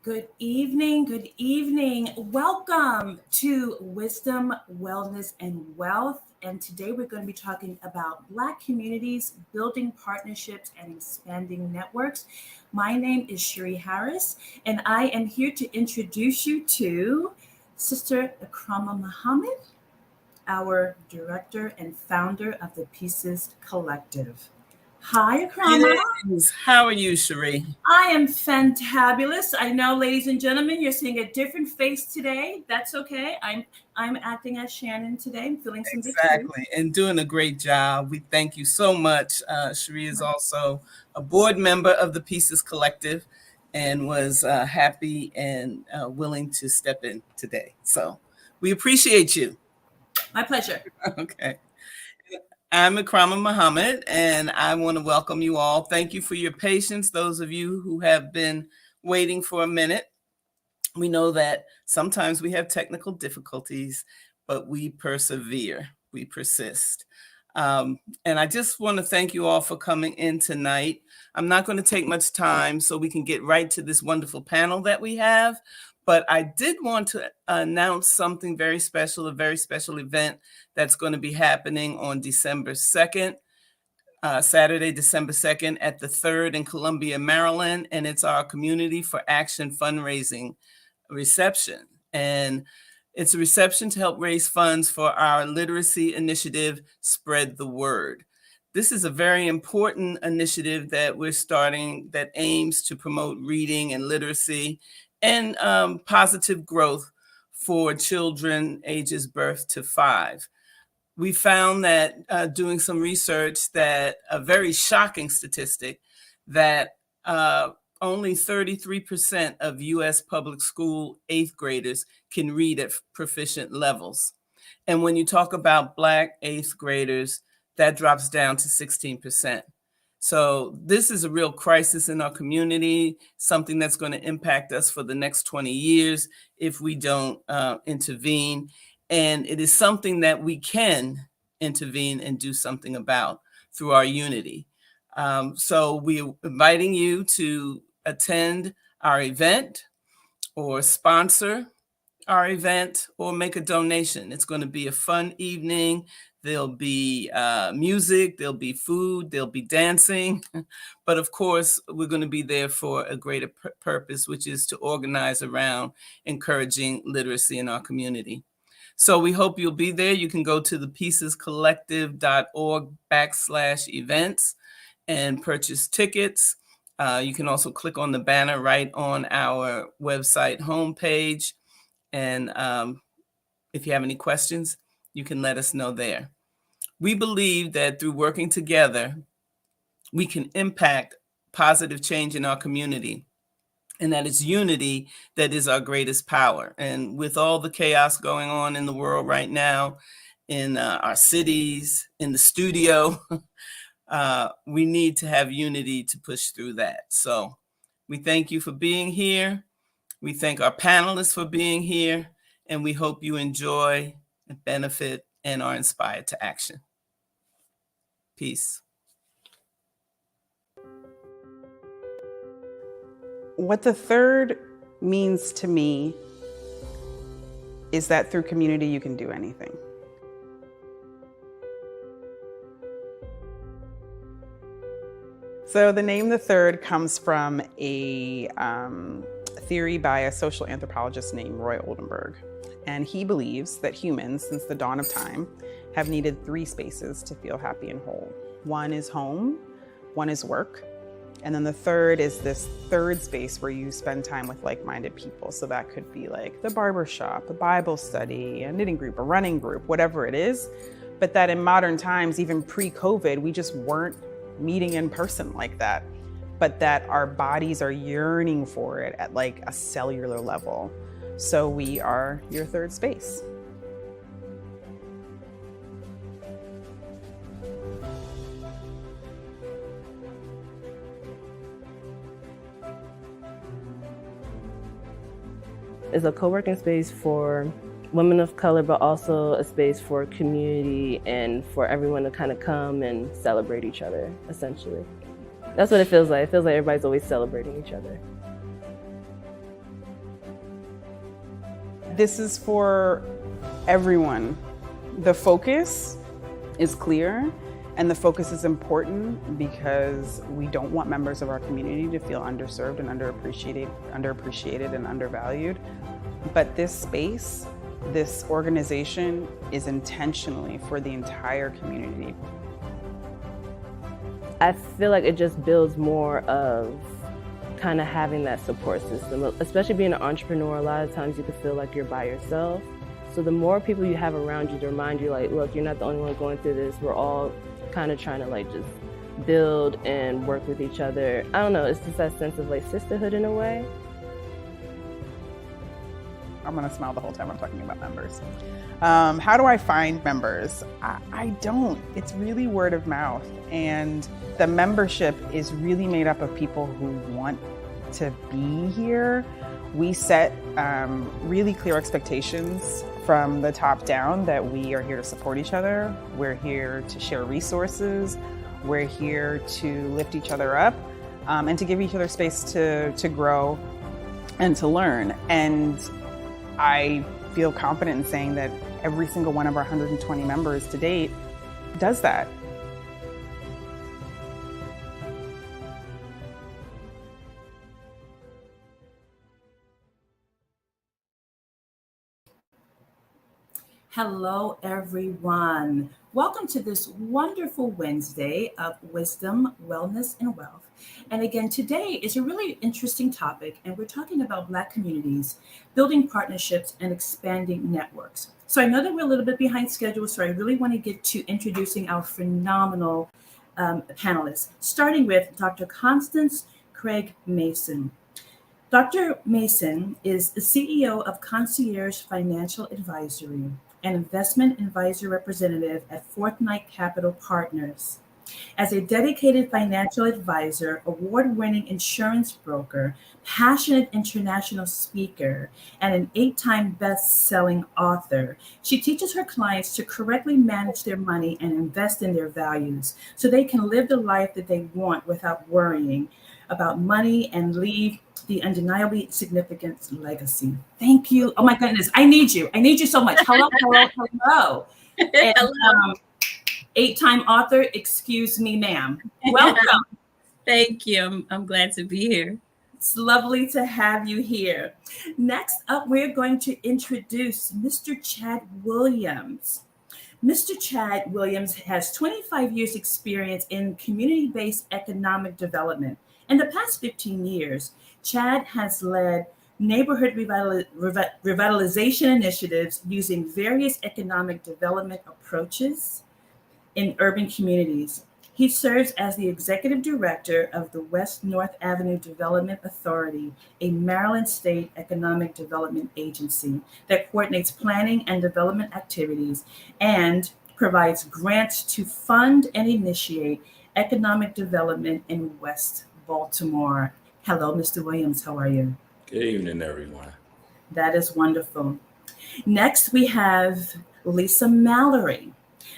Good evening. Good evening. Welcome to Wisdom, Wellness, and Wealth. And today we're going to be talking about Black communities, building partnerships, and expanding networks. My name is Sheree Harris, and I am here to introduce you to Sister Akrama Muhammad, our director and founder of the Pieces Collective. Hi, Akrama. Yes. How are you, Sheree? I am fantabulous. I know, ladies and gentlemen, you're seeing a different face today. That's okay. I'm acting as Shannon today. I'm feeling some Exactly, and doing a great job. We thank you so much. Sheree is also a board member of the Pieces Collective and was happy and willing to step in today. So we appreciate you. My pleasure. Okay. I'm Akrama Muhammad, and I want to welcome you all. Thank you for your patience, those of you who have been waiting for a minute. We know that sometimes we have technical difficulties, but we persevere, we persist. And I just want to thank you all for coming in tonight. I'm not going to take much time so we can get right to this wonderful panel that we have. But I did want to announce something very special, a very special event that's going to be happening on December 2nd, Saturday, December 2nd at the 3rd in Columbia, Maryland. And it's our Community for Action fundraising reception. And it's a reception to help raise funds for our literacy initiative, Spread the Word. This is a very important initiative that we're starting that aims to promote reading and literacy and positive growth for children ages birth to 5. We found that doing some research that a very shocking statistic that only 33% of U.S. public school 8th graders can read at proficient levels. And when you talk about Black 8th graders, that drops down to 16%. So this is a real crisis in our community, something that's going to impact us for the next 20 years if we don't intervene. And it is something that we can intervene and do something about through our unity. So we're inviting you to attend our event or sponsor our event or make a donation. It's going to be a fun evening. There'll be music, there'll be food, there'll be dancing. But of course, we're going to be there for a greater purpose, which is to organize around encouraging literacy in our community. So we hope you'll be there. You can go to thepiecescollective.org/events and purchase tickets. You can also click on the banner right on our website homepage. And if you have any questions, you can let us know there. We believe that through working together, we can impact positive change in our community, and that it's unity that is our greatest power. And with all the chaos going on in the world right now, in our cities, in the studio, we need to have unity to push through that. So we thank you for being here. We thank our panelists for being here, and we hope you enjoy and benefit and are inspired to action. Peace. What the 3rd means to me is that through community, you can do anything. So the name The Third comes from a theory by a social anthropologist named Roy Oldenburg. And he believes that humans, since the dawn of time, have needed three spaces to feel happy and whole. One is home, one is work, and then the third is this third space where you spend time with like-minded people. So that could be like the barbershop, a Bible study, a knitting group, a running group, whatever it is. But that in modern times, even pre-COVID, we just weren't meeting in person like that, but that our bodies are yearning for it at like a cellular level. So we are your third space. It's a co-working space for women of color, but also a space for community and for everyone to kind of come and celebrate each other, essentially. That's what it feels like. It feels like everybody's always celebrating each other. This is for everyone. The focus is clear, and the focus is important because we don't want members of our community to feel underserved and underappreciated and undervalued. But this space, this organization is intentionally for the entire community. I feel like it just builds more of kind of having that support system, especially being an entrepreneur. A lot of times you can feel like you're by yourself. So the more people you have around you to remind you, like, look, you're not the only one going through this. We're all kind of trying to like just build and work with each other. I don't know, it's just that sense of like sisterhood in a way. I'm gonna smile the whole time I'm talking about members. How do I find members? I don't. It's really word of mouth. And the membership is really made up of people who want to be here. We set really clear expectations from the top down that we are here to support each other. We're here to share resources. We're here to lift each other up and to give each other space to grow and to learn. And I feel confident in saying that every single one of our 120 members to date does that. Hello, everyone. Welcome to this wonderful Wednesday of Wisdom, Wellness, and Wealth. And again, today is a really interesting topic, and we're talking about Black communities, building partnerships, and expanding networks. So I know that we're a little bit behind schedule, so I really want to get to introducing our phenomenal panelists, starting with Dr. Constance Craig Mason. Dr. Mason is the CEO of Concierge Financial Advisory, an investment advisor representative at Fortnight Capital Partners. As a dedicated financial advisor, award-winning insurance broker, passionate international speaker, and an 8-time best-selling author, she teaches her clients to correctly manage their money and invest in their values so they can live the life that they want without worrying about money and leave the undeniably significant legacy. Thank you. Oh my goodness, I need you. I need you so much. Hello, hello, hello. And, Hello. 8-time author, excuse me, ma'am. Welcome. Thank you. I'm glad to be here. It's lovely to have you here. Next up, we're going to introduce Mr. Chad Williams. Mr. Chad Williams has 25 years experience in community-based economic development. In the past 15 years, Chad has led neighborhood revitalization initiatives using various economic development approaches in urban communities. He serves as the executive director of the West North Avenue Development Authority, a Maryland state economic development agency that coordinates planning and development activities and provides grants to fund and initiate economic development in West Baltimore. Hello, Mr. Williams. How are you? Good evening, everyone. That is wonderful. Next, we have Lisa Mallory.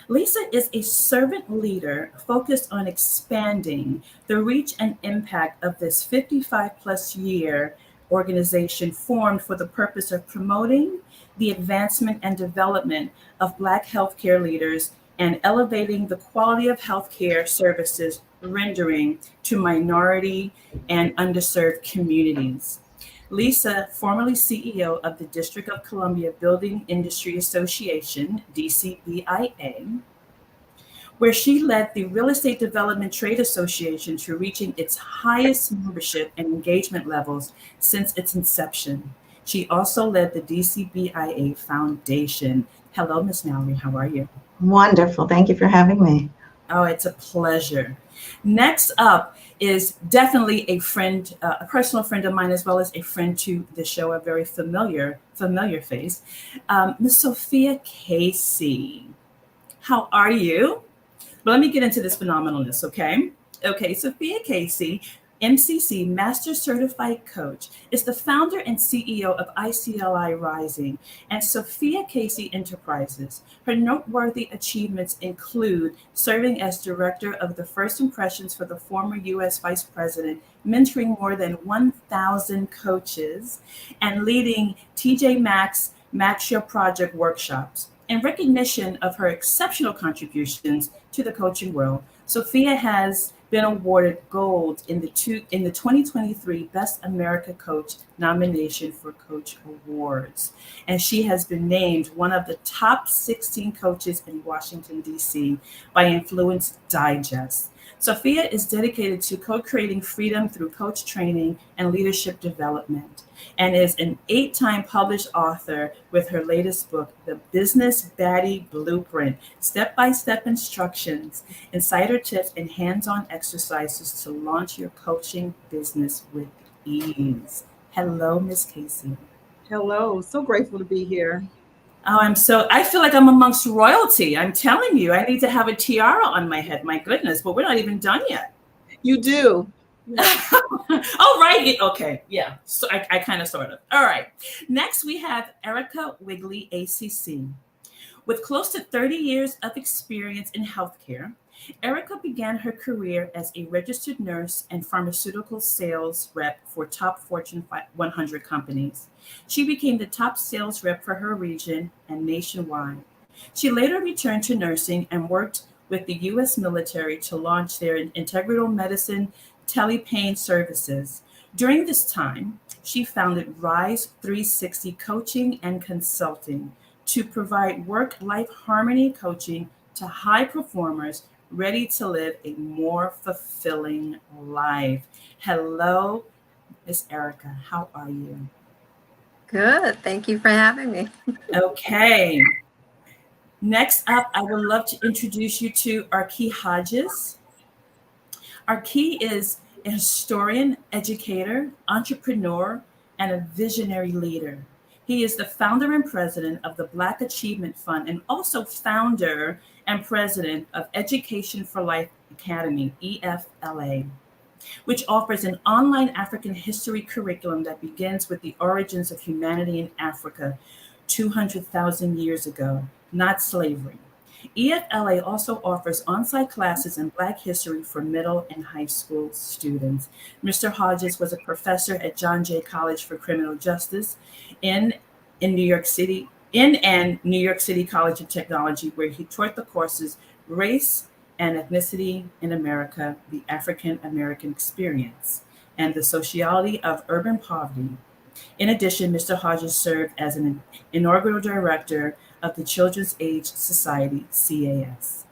Lisa is a servant leader focused on expanding the reach and impact of this 55-plus year organization formed for the purpose of promoting the advancement and development of Black healthcare leaders and elevating the quality of healthcare services rendering to minority and underserved communities. Lisa, formerly CEO of the District of Columbia Building Industry Association, DCBIA, where she led the Real Estate Development Trade Association to reaching its highest membership and engagement levels since its inception. She also led the DCBIA Foundation. Hello, Ms. Mallory. How are you? Wonderful. Thank you for having me. Oh, it's a pleasure. Next up is definitely a friend, a personal friend of mine, as well as a friend to the show, a very familiar face, Miss Sophia Casey. How are you? But let me get into this phenomenalness, okay? Okay, Sophia Casey, MCC, Master Certified Coach, is the founder and CEO of ICLI Rising and Sophia Casey Enterprises. Her noteworthy achievements include serving as director of the First Impressions for the former U.S. Vice President, mentoring more than 1,000 coaches, and leading TJ Maxx Your Project workshops. In recognition of her exceptional contributions to the coaching world, Sophia has been awarded gold in the 2023 Best America Coach nomination for Coach Awards. And she has been named one of the top 16 coaches in Washington, D.C. by Influence Digest. Sophia is dedicated to co-creating freedom through coach training and leadership development, and is an 8-time published author with her latest book, The Business Baddie Blueprint, Step-by-Step Instructions, Insider Tips, and Hands-on Exercises to Launch Your Coaching Business with Ease. Hello, Miss Casey. Hello, so grateful to be here. Oh, I feel like I'm amongst royalty. I'm telling you, I need to have a tiara on my head. My goodness, but we're not even done yet. You do. Oh, right. Okay. Yeah. So I kind of sort of. All right. Next, we have Erica Wigley, ACC. With close to 30 years of experience in healthcare, Erica began her career as a registered nurse and pharmaceutical sales rep for top Fortune 100 companies. She became the top sales rep for her region and nationwide. She later returned to nursing and worked with the U.S. military to launch their integral medicine telepain services. During this time, she founded Rise 360 Coaching and Consulting to provide work-life harmony coaching to high performers ready to live a more fulfilling life. Hello, Miss Erica. How are you? Good. Thank you for having me. Okay. Next up, I would love to introduce you to Arki Hodges. Arki is a historian, educator, entrepreneur, and a visionary leader. He is the founder and president of the Black Achievement Fund and also founder and president of Education for Life Academy, EFLA, which offers an online African history curriculum that begins with the origins of humanity in Africa 200,000 years ago, not slavery. EFLA also offers on-site classes in Black history for middle and high school students. Mr. Hodges was a professor at John Jay College for Criminal Justice in New York City, and New York City College of Technology, where he taught the courses Race and Ethnicity in America, the African American Experience, and the Sociology of Urban Poverty. In addition, Mr. Hodges served as an inaugural director of the Children's Age Society, CAS.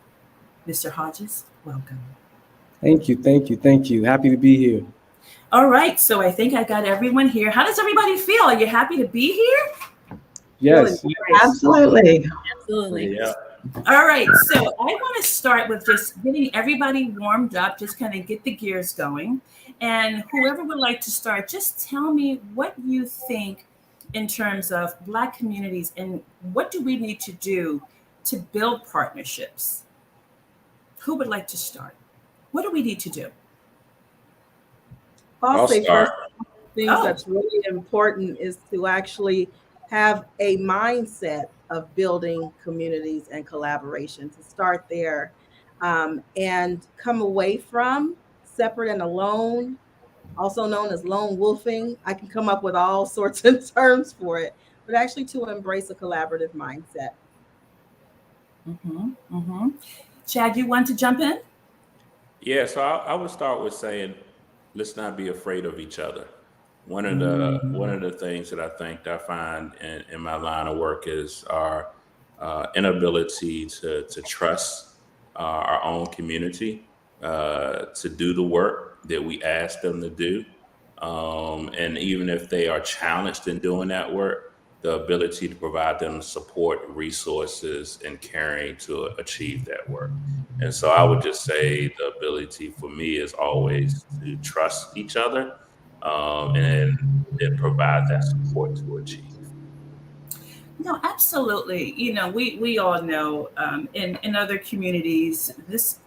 Mr. Hodges, welcome. Thank you, thank you, thank you. Happy to be here. All right, so I think I got everyone here. How does everybody feel? Are you happy to be here? Yes. Absolutely. Absolutely. Yeah. All right, so I want to start with just getting everybody warmed up, just kind of get the gears going. And whoever would like to start, just tell me what you think in terms of Black communities and what do we need to do to build partnerships? Who would like to start? What do we need to do? I'll say start. first things that's really important is to actually have a mindset of building communities and collaboration, to start there, and come away from separate and alone, also known as lone wolfing. I can come up with all sorts of terms for it, but actually to embrace a collaborative mindset. Chad, you want to jump in? Yeah, so I would start with saying, let's not be afraid of each other. One of the things that I think I find in my line of work is our inability to trust our own community, to do the work that we ask them to do, and even if they are challenged in doing that work, the ability to provide them support, resources, and caring to achieve that work. And so I would just say the ability for me is always to trust each other, and provide that support to achieve. No, absolutely. We all know in other communities this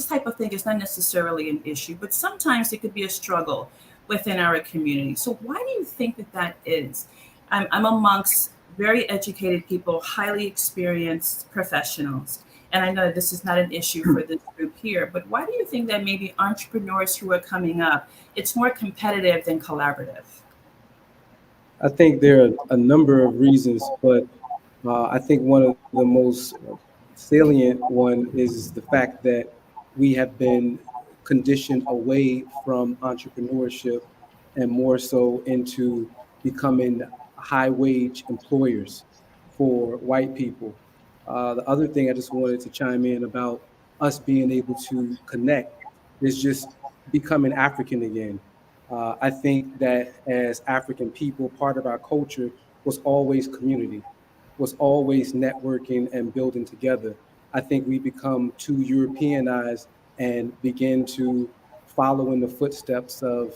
type of thing is not necessarily an issue, but sometimes it could be a struggle within our community. So why do you think that that is? I'm amongst very educated people, highly experienced professionals, and I know that this is not an issue for this group here. But why do you think that maybe entrepreneurs who are coming up, it's more competitive than collaborative? I think there are a number of reasons, but I think one of the most salient one is the fact that we have been conditioned away from entrepreneurship and more so into becoming high wage employers for white people. The other thing I just wanted to chime in about us being able to connect is just becoming African again. I think that as African people, part of our culture was always community, was always networking and building together. I think we become too Europeanized and begin to follow in the footsteps of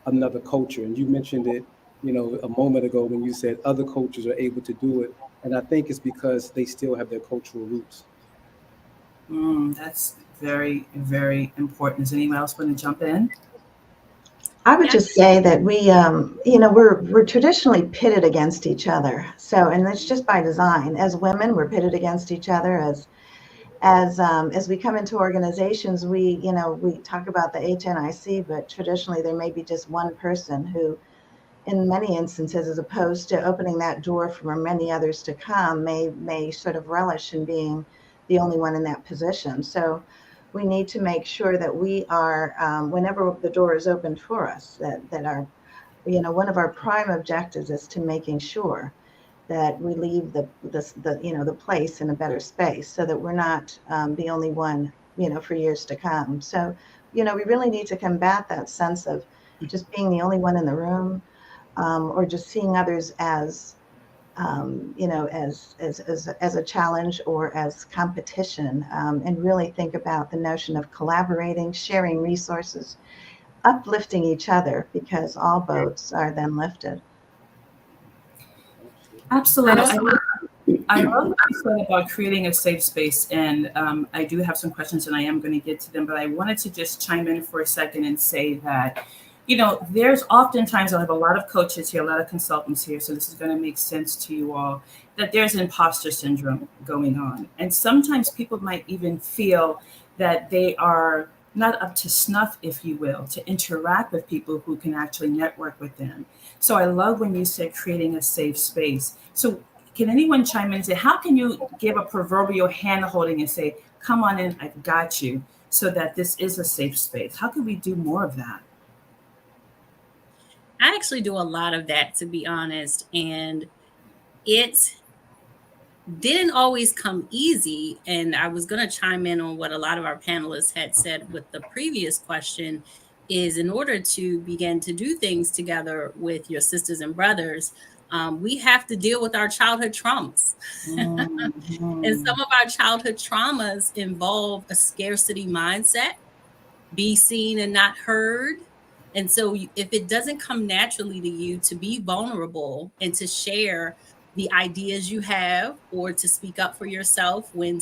another culture. And you mentioned it, a moment ago when you said other cultures are able to do it. And I think it's because they still have their cultural roots. That's very, very important. Does anyone else want to jump in? I would just say that we're traditionally pitted against each other. So, and that's just by design. As women, we're pitted against each other. As we come into organizations, we talk about the HNIC, but traditionally there may be just one person who, in many instances, as opposed to opening that door for many others to come, may sort of relish in being the only one in that position. So we need to make sure that we are, whenever the door is opened for us, that our, one of our prime objectives is to making sure that we leave the place in a better space, so that we're not the only one, for years to come. So, we really need to combat that sense of just being the only one in the room, or just seeing others as as a challenge or as competition, and really think about the notion of collaborating, sharing resources, uplifting each other, because all boats are then lifted. Absolutely. I love what you said about creating a safe space. And I do have some questions and I am going to get to them, but I wanted to just chime in for a second and say that, there's oftentimes, I have a lot of coaches here, a lot of consultants here, so this is going to make sense to you all, that there's imposter syndrome going on. And sometimes people might even feel that they are not up to snuff, if you will, to interact with people who can actually network with them. So I love when you said creating a safe space. So can anyone chime in and say, how can you give a proverbial hand holding and say, come on in, I've got you, so that this is a safe space? How can we do more of that? I actually do a lot of that, to be honest. And it didn't always come easy. And I was going to chime in on what a lot of our panelists had said with the previous question is, in order to begin to do things together with your sisters and brothers, we have to deal with our childhood traumas. Mm-hmm. And some of our childhood traumas involve a scarcity mindset, be seen and not heard. And so if it doesn't come naturally to you to be vulnerable and to share the ideas you have, or to speak up for yourself when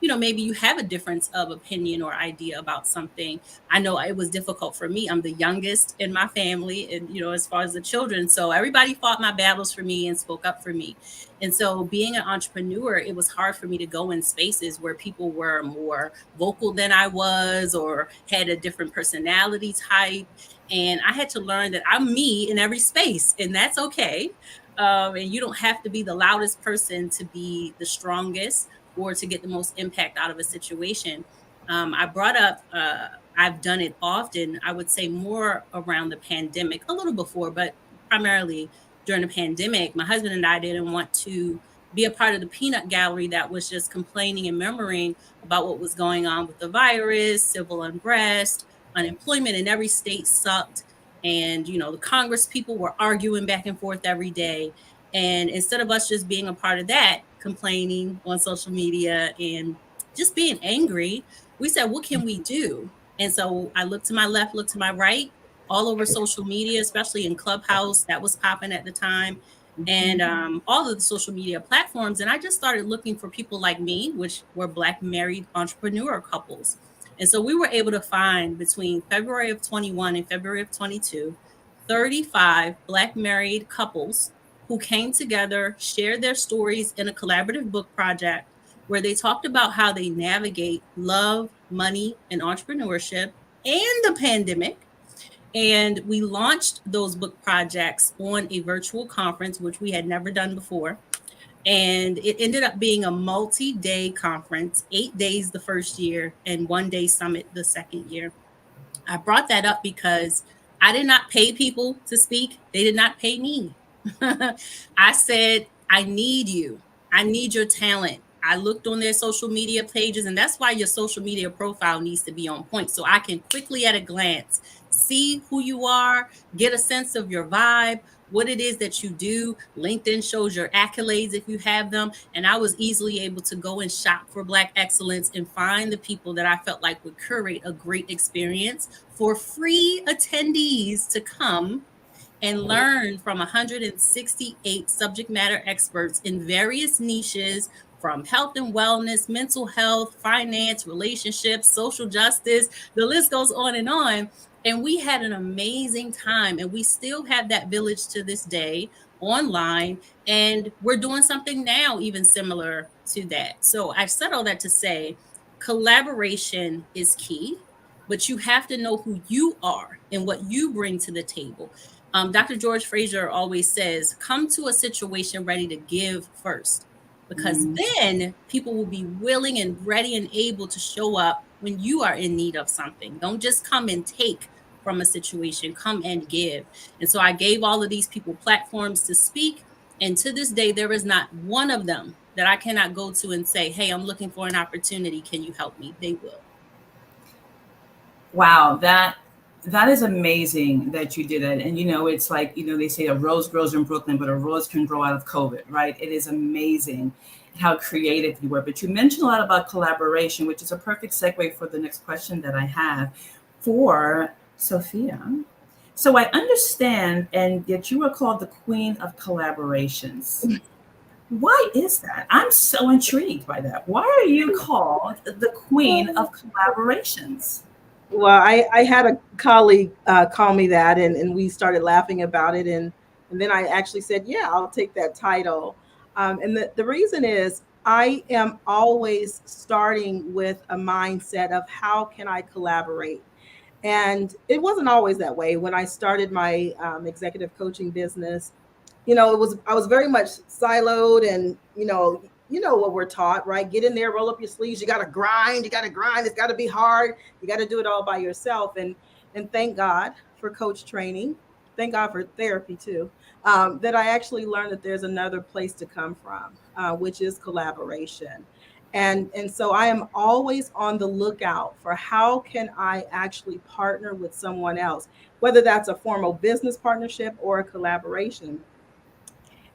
maybe you have a difference of opinion or idea about something. I know it was difficult for me. I'm the youngest in my family, and as far as the children, so everybody fought my battles for me and spoke up for me. And so being an entrepreneur, it was hard for me to go in spaces where people were more vocal than I was, or had a different personality type. And I had to learn that I'm me in every space, and that's okay. And you don't have to be the loudest person to be the strongest or to get the most impact out of a situation. I brought up, I've done it often, I would say more around the pandemic, a little before, but primarily during the pandemic. My husband and I didn't want to be a part of the peanut gallery that was just complaining and murmuring about what was going on with the virus, civil unrest, unemployment in every state sucked. And, the Congress people were arguing back and forth every day. And instead of us just being a part of that, complaining on social media and just being angry, we said, what can we do? And so I looked to my left, looked to my right, all over social media, especially in Clubhouse, that was popping at the time, and all of the social media platforms. And I just started looking for people like me, which were Black married entrepreneur couples. And so we were able to find between February of 21 and February of 22, 35 Black married couples who came together, shared their stories in a collaborative book project where they talked about how they navigate love, money, and entrepreneurship and the pandemic. And we launched those book projects on a virtual conference, which we had never done before. And it ended up being a multi-day conference, 8 days the first year and 1 day summit the second year. I brought that up because I did not pay people to speak. They did not pay me. I said, I need you. I need your talent. I looked on their social media pages, and that's why your social media profile needs to be on point. So I can quickly at a glance see who you are, get a sense of your vibe, what it is that you do. LinkedIn shows your accolades if you have them. And I was easily able to go and shop for Black excellence and find the people that I felt like would curate a great experience for free attendees to come and learn from 168 subject matter experts in various niches, from health and wellness, mental health, finance, relationships, social justice. The list goes on and on. And we had an amazing time. And we still have that village to this day online. And we're doing something now, even similar to that. So I've said all that to say collaboration is key, but you have to know who you are and what you bring to the table. Dr. George Fraser always says, come to a situation ready to give first, because then people will be willing and ready and able to show up when you are in need of something. Don't just come and take from a situation, come and give. And so I gave all of these people platforms to speak. And to this day, there is not one of them that I cannot go to and say, hey, I'm looking for an opportunity. Can you help me? They will. Wow, that is amazing that you did it. And it's like, they say a rose grows in Brooklyn, but a rose can grow out of COVID, right? It is amazing how creative you were. But you mentioned a lot about collaboration, which is a perfect segue for the next question that I have for Sophia. So I understand, and that you are called the Queen of Collaborations. Why is that? I'm so intrigued by that. Why are you called the Queen of Collaborations? Well, I had a colleague call me that, and we started laughing about it. And then I actually said, yeah, I'll take that title. And the reason is I am always starting with a mindset of how can I collaborate? And it wasn't always that way. When I started my executive coaching business, I was very much siloed, and you know what we're taught, right? Get in there, roll up your sleeves. You got to grind. It's got to be hard. You got to do it all by yourself. And thank God for coach training. Thank God for therapy too. That I actually learned that there's another place to come from, which is collaboration. And so I am always on the lookout for how can I actually partner with someone else, whether that's a formal business partnership or a collaboration.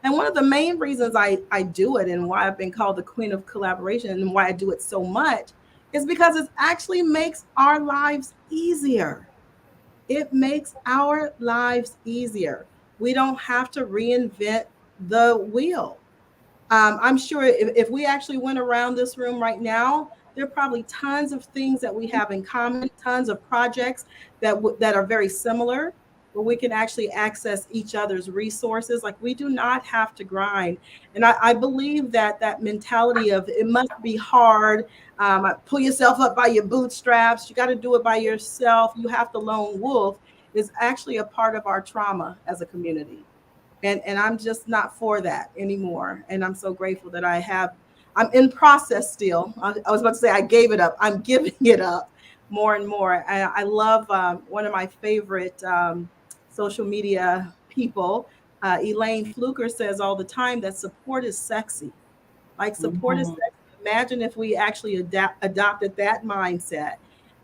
And one of the main reasons I do it, and why I've been called the Queen of Collaboration, and why I do it so much, is because it actually makes our lives easier. It makes our lives easier. We don't have to reinvent the wheel. I'm sure if we actually went around this room right now, there are probably tons of things that we have in common, tons of projects that are very similar, where we can actually access each other's resources. Like, we do not have to grind. And I believe that mentality of it must be hard. Pull yourself up by your bootstraps. You got to do it by yourself. You have to lone wolf is actually a part of our trauma as a community. And I'm just not for that anymore. And I'm so grateful that I'm in process still. I was about to say I gave it up. I'm giving it up more and more. I love one of my favorite social media people, Elaine Fluker, says all the time that support is sexy. Like support is Mhm. sexy. Imagine if we actually adopted that mindset,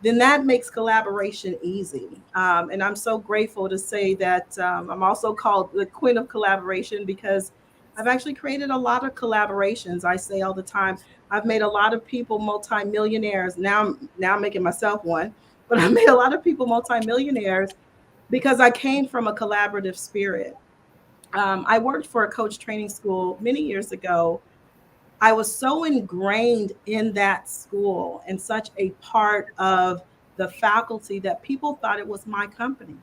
then that makes collaboration easy. And I'm so grateful to say that I'm also called the queen of collaboration because I've actually created a lot of collaborations. I say all the time, I've made a lot of people multimillionaires. Now I'm making myself one, but I made a lot of people multimillionaires because I came from a collaborative spirit. I worked for a coach training school many years ago. I was so ingrained in that school and such a part of the faculty that people thought it was my company.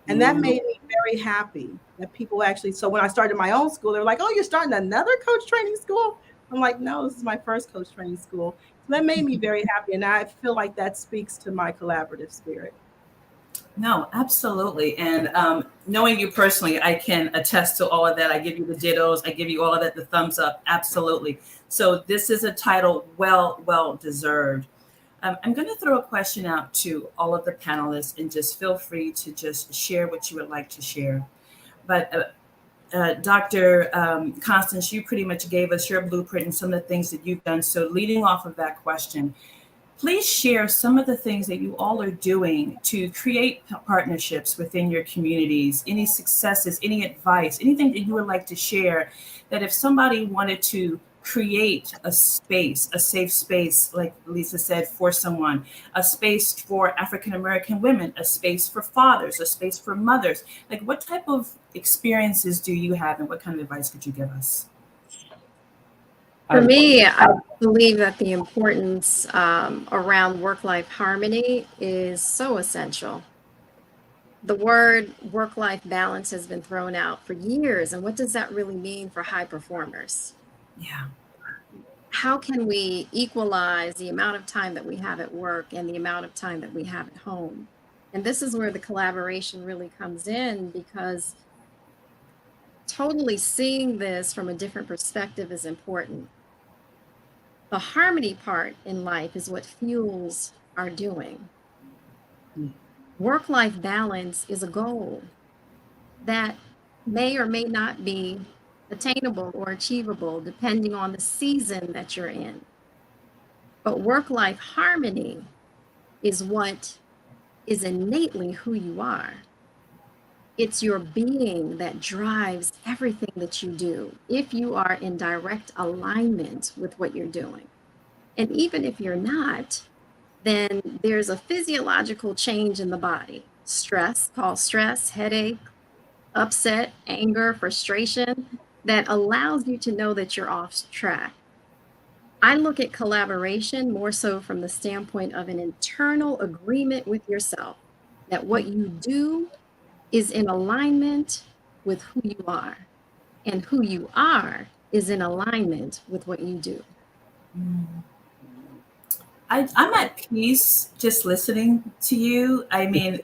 And that Mm. made me very happy that people actually. So when I started my own school, they were like, "Oh, you're starting another coach training school?" I'm like, "No, this is my first coach training school." So that made me very happy. And I feel like that speaks to my collaborative spirit. No, absolutely. And knowing you personally, I can attest to all of that. I give you the dittos. I give you all of that, the thumbs up. Absolutely. So this is a title well deserved. I'm going to throw a question out to all of the panelists and just feel free to just share what you would like to share. But Dr. Constance, you pretty much gave us your blueprint and some of the things that you've done. So leading off of that question, please share some of the things that you all are doing to create partnerships within your communities, any successes, any advice, anything that you would like to share that if somebody wanted to create a space, a safe space, like Lisa said, for someone, a space for African American women, a space for fathers, a space for mothers, like what type of experiences do you have and what kind of advice could you give us? For me, I believe that the importance around work-life harmony is so essential. The word work-life balance has been thrown out for years. And what does that really mean for high performers? Yeah. How can we equalize the amount of time that we have at work and the amount of time that we have at home? And this is where the collaboration really comes in, because totally seeing this from a different perspective is important. The harmony part in life is what fuels our doing. Work-life balance is a goal that may or may not be attainable or achievable depending on the season that you're in. But work-life harmony is what is innately who you are. It's your being that drives everything that you do if you are in direct alignment with what you're doing. And even if you're not, then there's a physiological change in the body. Stress, called stress, headache, upset, anger, frustration, that allows you to know that you're off track. I look at collaboration more so from the standpoint of an internal agreement with yourself, that what you do is in alignment with who you are, and who you are is in alignment with what you do. I'm at peace just listening to you. I mean,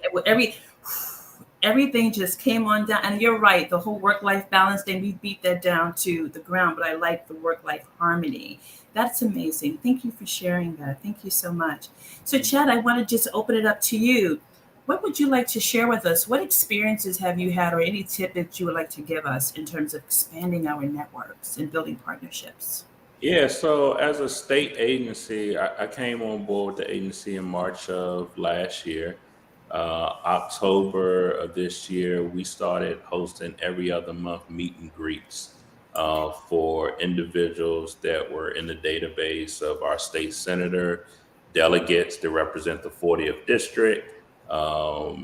everything just came on down. And you're right, the whole work-life balance thing, we beat that down to the ground, but I like the work-life harmony. That's amazing. Thank you for sharing that. Thank you so much. So Chad, I want to just open it up to you. What would you like to share with us? What experiences have you had or any tip that you would like to give us in terms of expanding our networks and building partnerships? Yeah, so as a state agency, I came on board with the agency in March of last year. October of this year, we started hosting every other month meet and greets for individuals that were in the database of our state senator, delegates that represent the 40th district,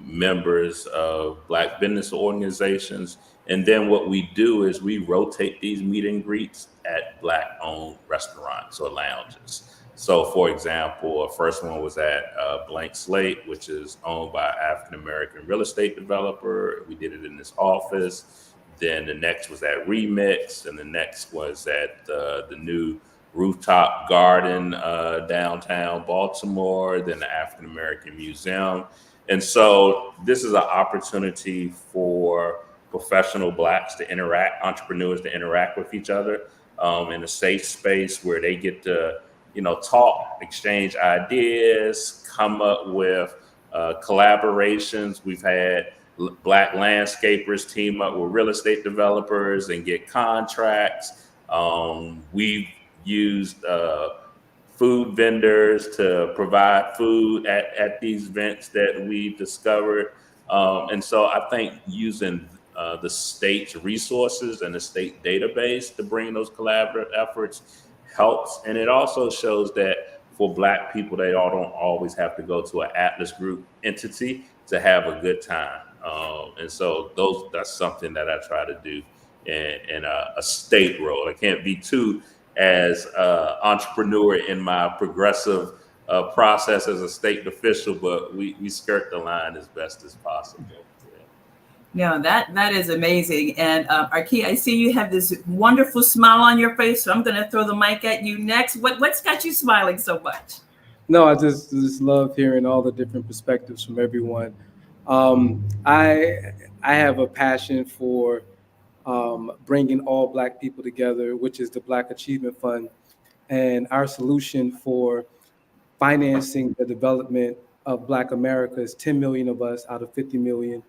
members of Black business organizations. And then what we do is we rotate these meet and greets at Black-owned restaurants or lounges. So, for example, a first one was at Blank Slate, which is owned by an African-American real estate developer. We did it in this office. Then the next was at Remix, and the next was at the new rooftop garden downtown Baltimore, then the African-American Museum. And so this is an opportunity for professional Blacks to interact, entrepreneurs to interact with each other. in a safe space where they get to, talk, exchange ideas, come up with collaborations. We've had Black landscapers team up with real estate developers and get contracts. We've used food vendors to provide food at these events that we discovered. And so I think using the state's resources and the state database to bring those collaborative efforts helps. And it also shows that for Black people, they all don't always have to go to an Atlas Group entity to have a good time. And so that's something that I try to do in a state role. I can't be too as entrepreneur in my progressive process as a state official, but we skirt the line as best as possible. Yeah, that is amazing. And Arki, I see you have this wonderful smile on your face, so I'm going to throw the mic at you next. What's got you smiling so much? No, I just love hearing all the different perspectives from everyone. I have a passion for bringing all Black people together, which is the Black Achievement Fund, and our solution for financing the development of Black America is 10 million of us out of 50 million.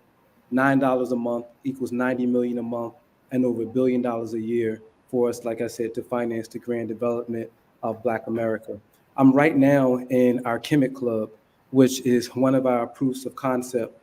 $9 a month equals 90 million a month, and over $1 billion a year for us, like I said, to finance the grand development of Black America. I'm right now in our Chemic Club, which is one of our proofs of concept.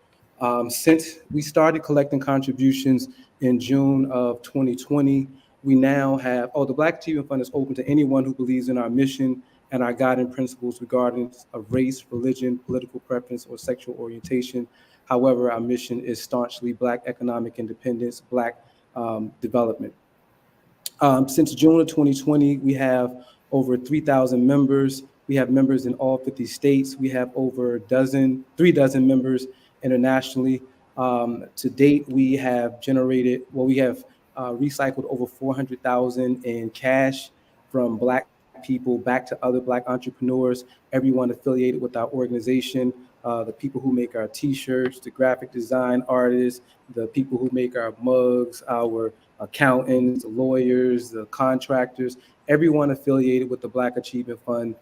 Since we started collecting contributions in June of 2020, we now have, the Black Achievement Fund is open to anyone who believes in our mission and our guiding principles regarding of race, religion, political preference, or sexual orientation. However, our mission is staunchly Black economic independence, Black development. Since June of 2020, we have over 3,000 members. We have members in all 50 states. We have over 3 dozen members internationally. To date, we have recycled over 400,000 in cash from Black people back to other Black entrepreneurs, everyone affiliated with our organization, the people who make our t-shirts, the graphic design artists, the people who make our mugs, our accountants, the lawyers, the contractors, everyone affiliated with the Black Achievement Fund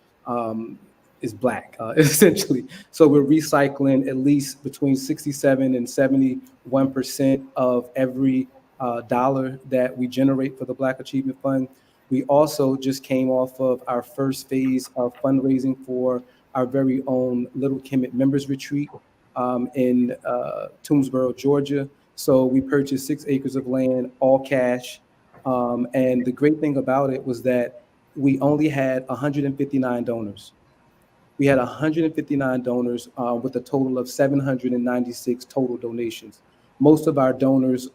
is Black, essentially. So we're recycling at least between 67 and 71% of every dollar that we generate for the Black Achievement Fund. We also just came off of our first phase of fundraising for our very own Little Kemet Members Retreat in Toomsboro, Georgia. So we purchased 6 acres of land, all cash. And the great thing about it was that we only had 159 donors. We had 159 donors with a total of 796 total donations. Most of our donors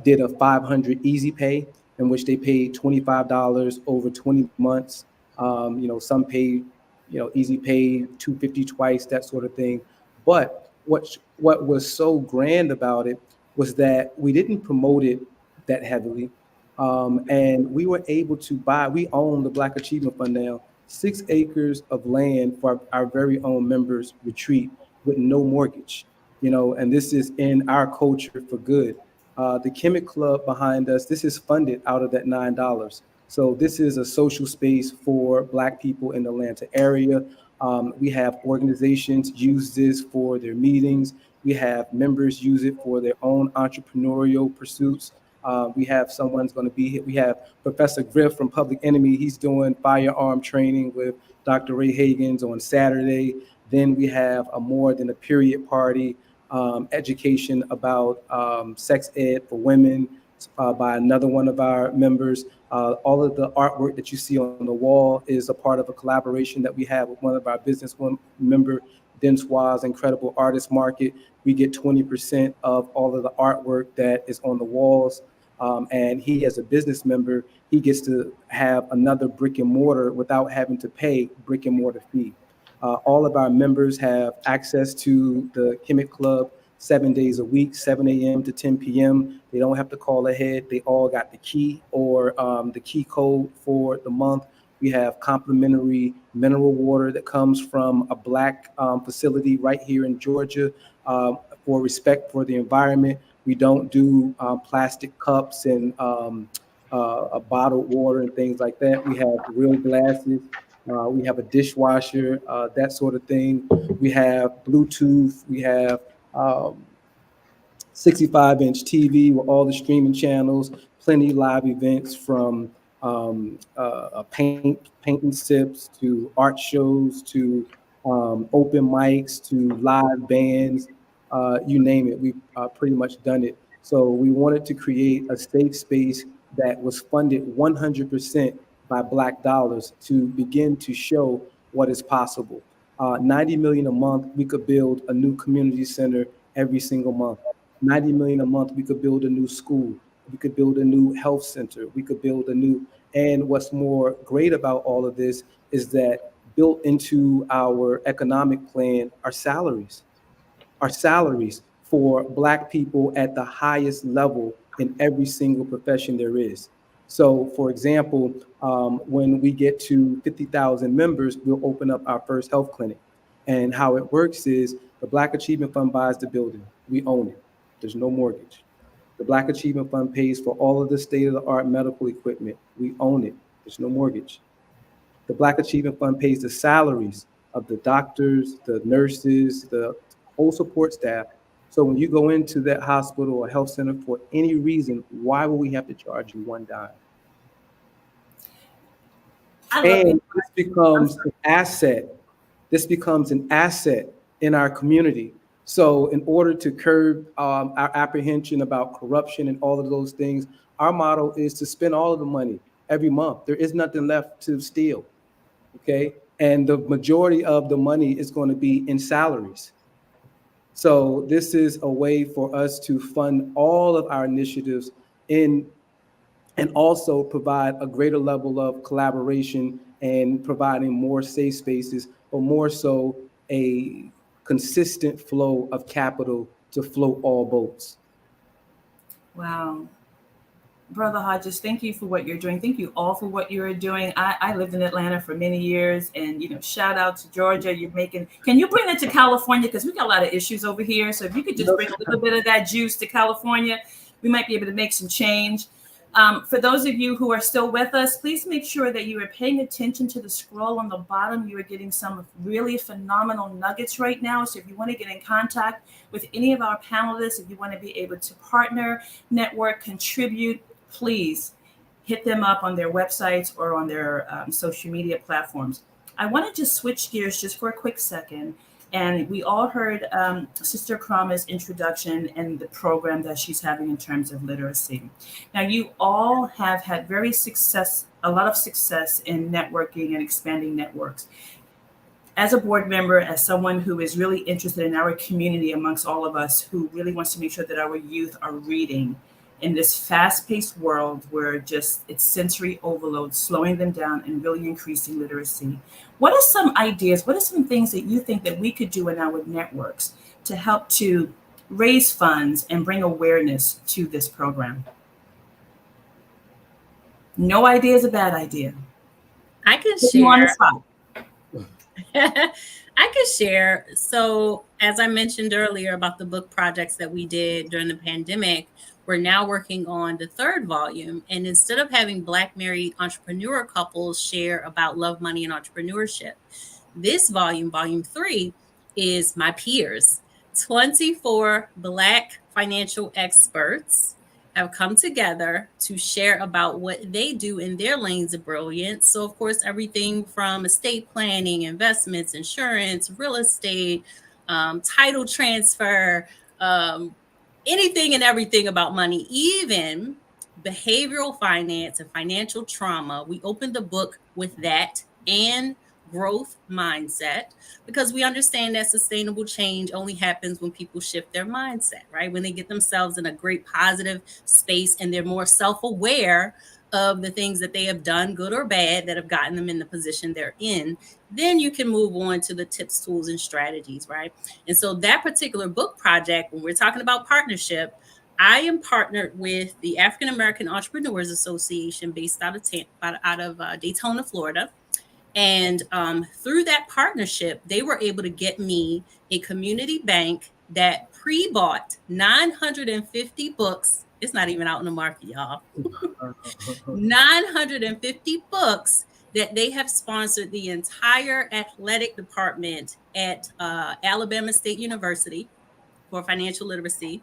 did a 500 easy pay, in which they paid $25 over 20 months. Some paid, easy pay, $250 twice, that sort of thing. But what was so grand about it was that we didn't promote it that heavily. And we were able to we own the Black Achievement Fund now, 6 acres of land for our very own members retreat with no mortgage, and this is in our culture for good. The Chemic Club behind us, this is funded out of that $9. So this is a social space for Black people in the Atlanta area. We have organizations use this for their meetings. We have members use it for their own entrepreneurial pursuits. We have someone's going to be here. We have Professor Griff from Public Enemy. He's doing firearm training with Dr. Ray Hagans on Saturday. Then we have a More Than a Period party, education about sex ed for women by another one of our members. All of the artwork that you see on the wall is a part of a collaboration that we have with one of our business member, Densoir's Incredible Artist Market. We get 20% of all of the artwork that is on the walls. And he, as a business member, he gets to have another brick and mortar without having to pay brick and mortar fee. All of our members have access to the Chemic Club 7 days a week, 7 a.m. to 10 p.m. They don't have to call ahead. They all got the key or the key code for the month. We have complimentary mineral water that comes from a Black facility right here in Georgia for respect for the environment. We don't do plastic cups and bottled water and things like that. We have real glasses. We have a dishwasher, that sort of thing. We have Bluetooth. We have 65-inch TV with all the streaming channels, plenty live events from paint and sips to art shows to open mics to live bands, you name it. We've pretty much done it. So we wanted to create a safe space that was funded 100% by Black dollars to begin to show what is possible. 90 million a month, we could build a new community center every single month. 90 million a month, we could build a new school. We could build a new health center. We could build a new, and what's more great about all of this is that built into our economic plan are salaries for Black people at the highest level in every single profession there is. So, for example, when we get to 50,000 members, we'll open up our first health clinic. And how it works is the Black Achievement Fund buys the building. We own it. There's no mortgage. The Black Achievement Fund pays for all of the state-of-the-art medical equipment. We own it. There's no mortgage. The Black Achievement Fund pays the salaries of the doctors, the nurses, the whole support staff. So when you go into that hospital or health center for any reason, why would we have to charge you one dime? And this becomes an asset. This becomes an asset in our community. So in order to curb our apprehension about corruption and all of those things, our model is to spend all of the money every month. There is nothing left to steal, okay? And the majority of the money is going to be in salaries. So this is a way for us to fund all of our initiatives and also provide a greater level of collaboration and providing more safe spaces, but more so a consistent flow of capital to float all boats. Wow. Brother Hodges, thank you for what you're doing. Thank you all for what you're doing. I lived in Atlanta for many years, and shout out to Georgia. Can you bring it to California? Because we got a lot of issues over here. So if you could just bring a little bit of that juice to California, we might be able to make some change. For those of you who are still with us, please make sure that you are paying attention to the scroll on the bottom. You are getting some really phenomenal nuggets right now. So if you want to get in contact with any of our panelists, if you want to be able to partner, network, contribute, please hit them up on their websites or on their social media platforms. I want to just switch gears just for a quick second. And we all heard Sister Krama's introduction and the program that she's having in terms of literacy. Now, you all have had a lot of success in networking and expanding networks. As a board member, as someone who is really interested in our community amongst all of us, who really wants to make sure that our youth are reading in this fast-paced world where it's sensory overload, slowing them down and really increasing literacy. What are some ideas? What are some things that you think that we could do in our networks to help to raise funds and bring awareness to this program? No idea is a bad idea. I can share. I could share. So as I mentioned earlier about the book projects that we did during the pandemic, we're now working on the third volume. And instead of having Black married entrepreneur couples share about love, money, and entrepreneurship, this volume, volume 3, is my peers. 24 Black financial experts have come together to share about what they do in their lanes of brilliance. So, of course, everything from estate planning, investments, insurance, real estate, title transfer, anything and everything about money, even behavioral finance and financial trauma. We opened the book with that and growth mindset, because we understand that sustainable change only happens when people shift their mindset, right? When they get themselves in a great positive space and they're more self-aware of the things that they have done, good or bad, that have gotten them in the position they're in, then you can move on to the tips, tools, and strategies, right? And so that particular book project, when we're talking about partnership, I am partnered with the African American Entrepreneurs Association based out of Daytona, Florida. And through that partnership, they were able to get me a community bank that pre-bought 950 books It's not even out in the market, y'all. 950 books that they have sponsored the entire athletic department at Alabama State University for financial literacy.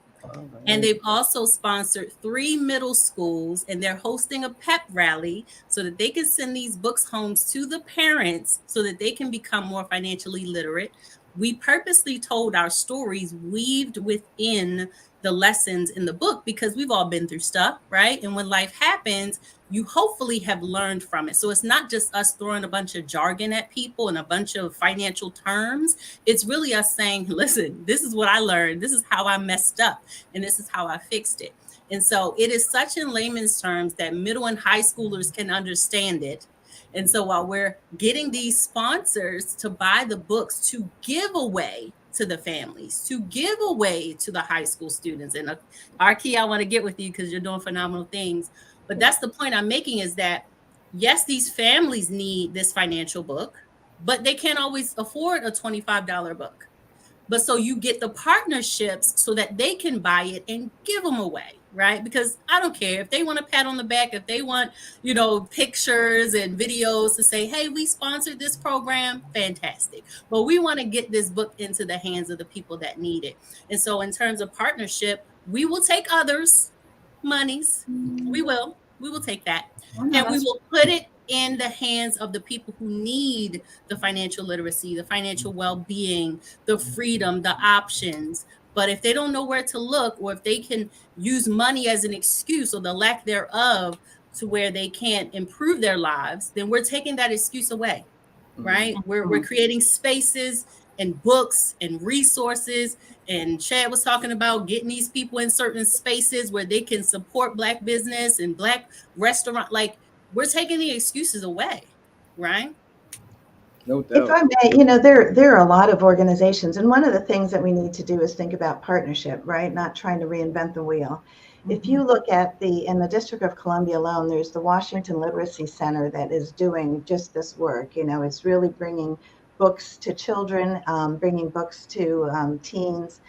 And they've also sponsored 3 middle schools, and they're hosting a pep rally so that they can send these books home to the parents so that they can become more financially literate. We purposely told our stories weaved within the lessons in the book because we've all been through stuff, right? And when life happens, you hopefully have learned from it. So it's not just us throwing a bunch of jargon at people and a bunch of financial terms. It's really us saying, listen, this is what I learned. This is how I messed up. And this is how I fixed it. And so it is such in layman's terms that middle and high schoolers can understand it. And so while we're getting these sponsors to buy the books to give away to the families, to give away to the high school students, and Arki, I want to get with you because you're doing phenomenal things. But that's the point I'm making, is that yes, these families need this financial book, but they can't always afford a $25 book. But so you get the partnerships so that they can buy it and give them away, right? Because I don't care if they want a pat on the back, if they want, pictures and videos to say, hey, we sponsored this program, fantastic. But we want to get this book into the hands of the people that need it. And so in terms of partnership, we will take others' monies. We will take that. And we will put it in the hands of the people who need the financial literacy, the financial well-being, the freedom, the options. But if they don't know where to look, or if they can use money as an excuse or the lack thereof to where they can't improve their lives, then we're taking that excuse away, right? We're creating spaces and books and resources. And Chad was talking about getting these people in certain spaces where they can support Black business and Black restaurant. Like, we're taking the excuses away, right? No If I doubt. may, there are a lot of organizations, and one of the things that we need to do is think about partnership, right? Not trying to reinvent the wheel. If you look at in the District of Columbia alone, there's the Washington Literacy Center that is doing just this work. It's really bringing books to children, bringing books to teens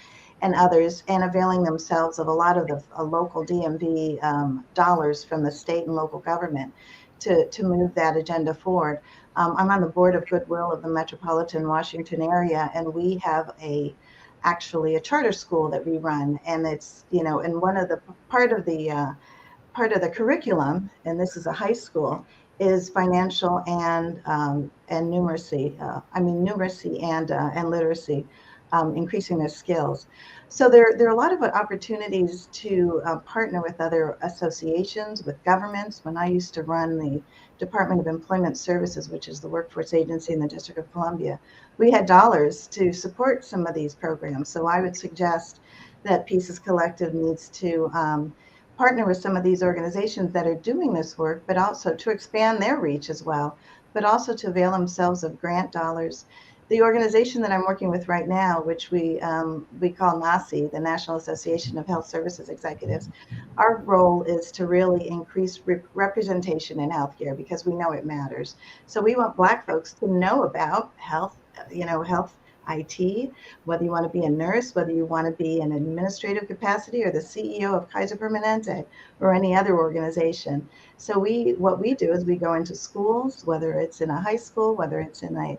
and others, and availing themselves of a lot of the local DMV dollars from the state and local government to move that agenda forward. I'm on the board of Goodwill of the Metropolitan Washington area, and we have actually a charter school that we run, and it's and one of the part of the curriculum, and this is a high school, is financial and numeracy. Numeracy and literacy, increasing their skills. So there are a lot of opportunities to partner with other associations, with governments. When I used to run the Department of Employment Services, which is the workforce agency in the District of Columbia, we had dollars to support some of these programs. So I would suggest that Pieces Collective needs to partner with some of these organizations that are doing this work, but also to expand their reach as well, but also to avail themselves of grant dollars. The organization that I'm working with right now, which we call NASI, the National Association of Health Services Executives, our role is to really increase representation in healthcare because we know it matters. So we want Black folks to know about health, health IT, whether you want to be a nurse, whether you want to be in an administrative capacity or the CEO of Kaiser Permanente or any other organization. So what we do is we go into schools, whether it's in a high school, whether it's in a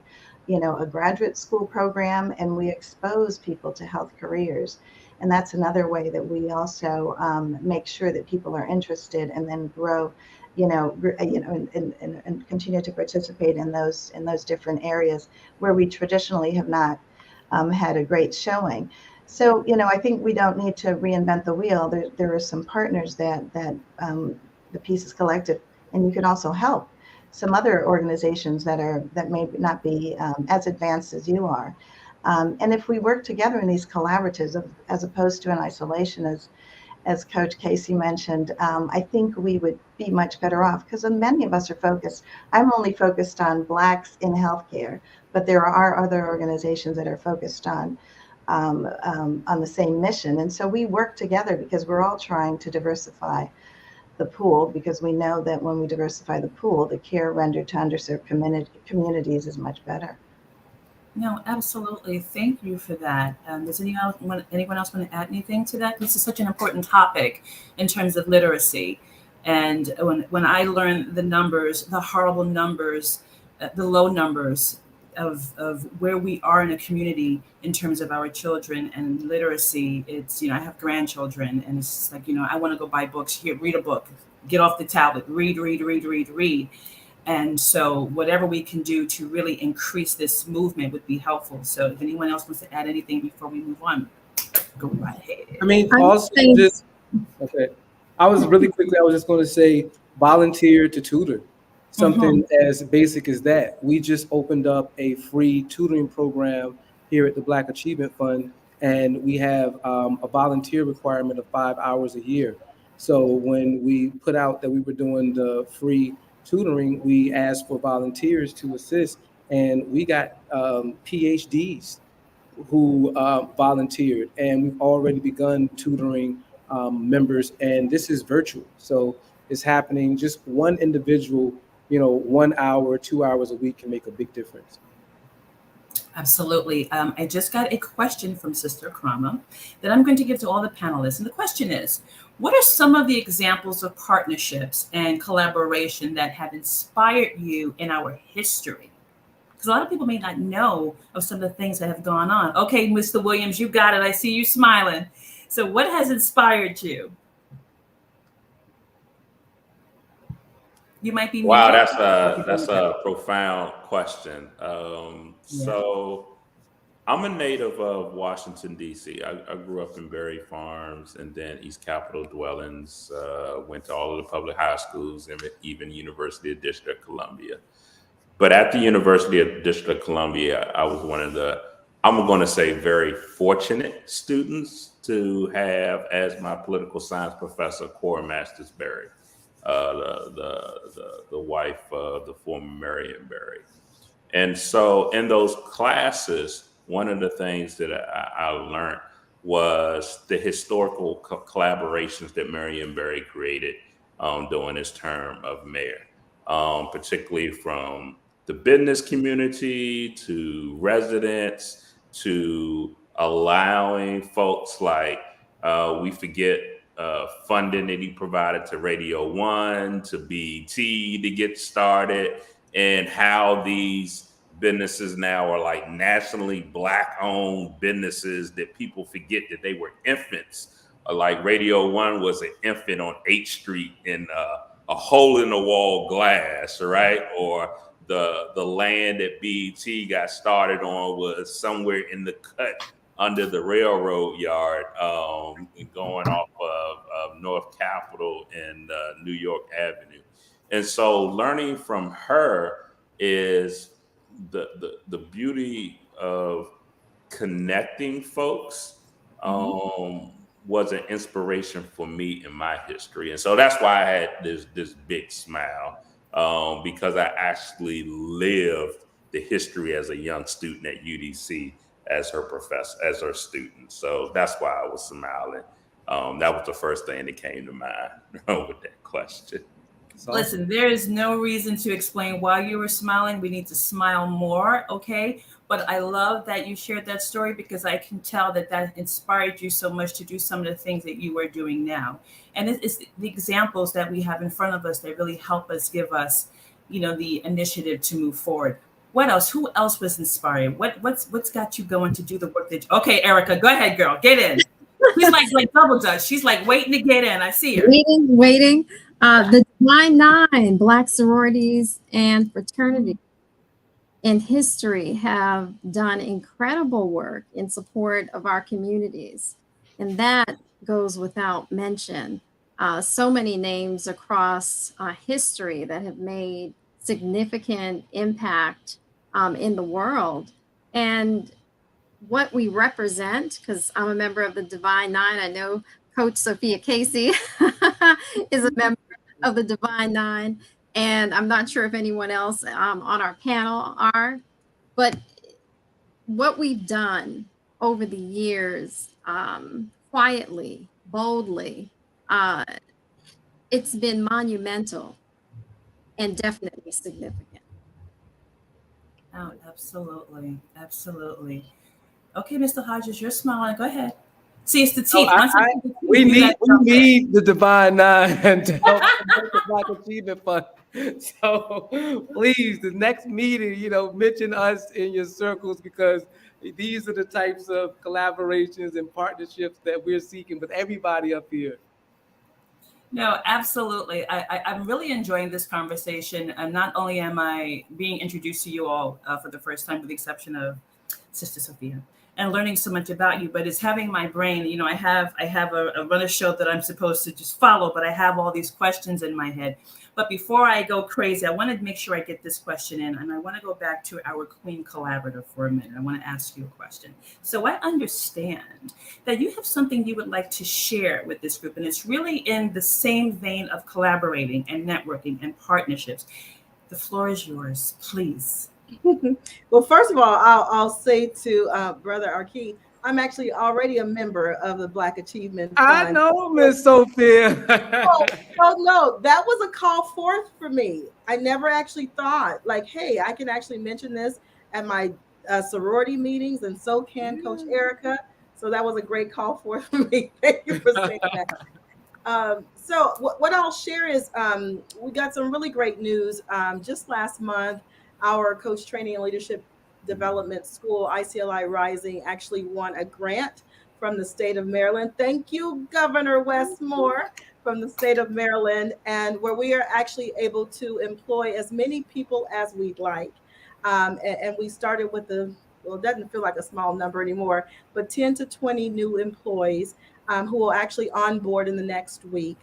graduate school program, and we expose people to health careers. And that's another way that we also make sure that people are interested and then grow, and continue to participate in those different areas where we traditionally have not had a great showing. So, I think we don't need to reinvent the wheel. There are some partners that the Pieces Collective, and you can also help some other organizations that may not be as advanced as you are. And if we work together in these collaboratives, as opposed to in isolation, as Coach Casey mentioned, I think we would be much better off because many of us are focused. I'm only focused on Blacks in healthcare, but there are other organizations that are focused on the same mission. And so we work together because we're all trying to diversify the pool, because we know that when we diversify the pool, the care rendered to underserved communities is much better. No, absolutely. Thank you for that. Does anyone else want to add anything to that? This is such an important topic in terms of literacy. And when I learned the numbers, the horrible numbers, the low numbers of where we are in a community in terms of our children and literacy, it's, I have grandchildren, and it's just like, I want to go buy books here, read a book, get off the tablet, read, read, read, read, read. And so whatever we can do to really increase this movement would be helpful. So if anyone else wants to add anything before we move on, go right ahead. I mean, I'm also saying- just okay. I was just going to say volunteer to tutor. Something as basic as that. We just opened up a free tutoring program here at the Black Achievement Fund, and we have a volunteer requirement of 5 hours a year. So when we put out that we were doing the free tutoring, we asked for volunteers to assist, and we got PhDs who volunteered, and we've already begun tutoring members, and this is virtual. So it's happening. Just one individual, 1 hour, 2 hours a week can make a big difference. Absolutely. I just got a question from Sister Krama that I'm going to give to all the panelists. And the question is, what are some of the examples of partnerships and collaboration that have inspired you in our history? Because a lot of people may not know of some of the things that have gone on. Okay, Mr. Williams, you got it. I see you smiling. So what has inspired you? You might be Wow, muted. that's a profound question. So I'm a native of Washington, D.C. I grew up in Berry Farms and then East Capitol dwellings, went to all of the public high schools and even University of District of Columbia. But at the University of District of Columbia, I was one of the, I'm going to say, very fortunate students to have as my political science professor, Cora Masters Berry, the wife of the former Marion Berry. And so in those classes, one of the things that I learned was the historical collaborations that Marion Berry created during his term of mayor, particularly from the business community to residents to allowing folks like we forget funding that he provided to Radio One, to BT to get started, and how these businesses now are like nationally Black owned businesses that people forget that they were infants. Like Radio One was an infant on 8th Street in a hole in the wall glass, right? Or the land that BET got started on was somewhere in the cut under the railroad yard, going off of North Capitol and New York Avenue. And so learning from her is the beauty of connecting folks was an inspiration for me in my history. And so that's why I had this big smile, because I actually lived the history as a young student at UDC as her professor, as her student. So that's why I was smiling. That was the first thing that came to mind with that question. Listen, there is no reason to explain why you were smiling. We need to smile more, okay? But I love that you shared that story because I can tell that that inspired you so much to do some of the things that you are doing now. And it's the examples that we have in front of us that really help us, give us, the initiative to move forward. What else? Who else was inspired? What's got you going to do the work that? Okay, Erica, go ahead, girl, get in. She's like double dutch. She's like waiting to get in. I see her. Waiting. The Divine Nine, Black sororities and fraternities in history have done incredible work in support of our communities. And that goes without mention. So many names across history that have made significant impact in the world. And what we represent, because I'm a member of the Divine Nine. I know Coach Sophia Casey is a member of the Divine Nine, and I'm not sure if anyone else on our panel are, but what we've done over the years, quietly, boldly, it's been monumental and definitely significant. Oh, absolutely. Absolutely. Okay, Mr. Hodges, you're smiling. Go ahead. See, it's the Oh, teeth. Once you see the teeth, we you got need the Divine Nine to help promote the Black Achievement Fund. So please, the next meeting, mention us in your circles, because these are the types of collaborations and partnerships that we're seeking with everybody up here. No, absolutely. I'm really enjoying this conversation. And not only am I being introduced to you all for the first time, with the exception of Sister Sophia, and learning so much about you, but it's having my brain. I have a runner show that I'm supposed to just follow, but I have all these questions in my head. But before I go crazy, I want to make sure I get this question in, and I want to go back to our Queen Collaborative for a minute. I want to ask you a question. So I understand that you have something you would like to share with this group, and it's really in the same vein of collaborating and networking and partnerships. The floor is yours, please. Well, first of all, I'll say to Brother Arki, I'm actually already a member of the Black Achievement I Fund. know, Miss Sophia. No, that was a call forth for me. I never actually thought, like, hey, I can actually mention this at my sorority meetings, and so can Coach Erica. So that was a great call forth for me. Thank you for saying that. So what I'll share is we got some really great news. Just last month, our Coach Training and Leadership Development School, ICLI Rising, actually won a grant from the state of Maryland. Thank you, Governor Westmore, from the state of Maryland, and where we are actually able to employ as many people as we'd like. And we started with well, it doesn't feel like a small number anymore, but 10 to 20 new employees who will actually onboard in the next week.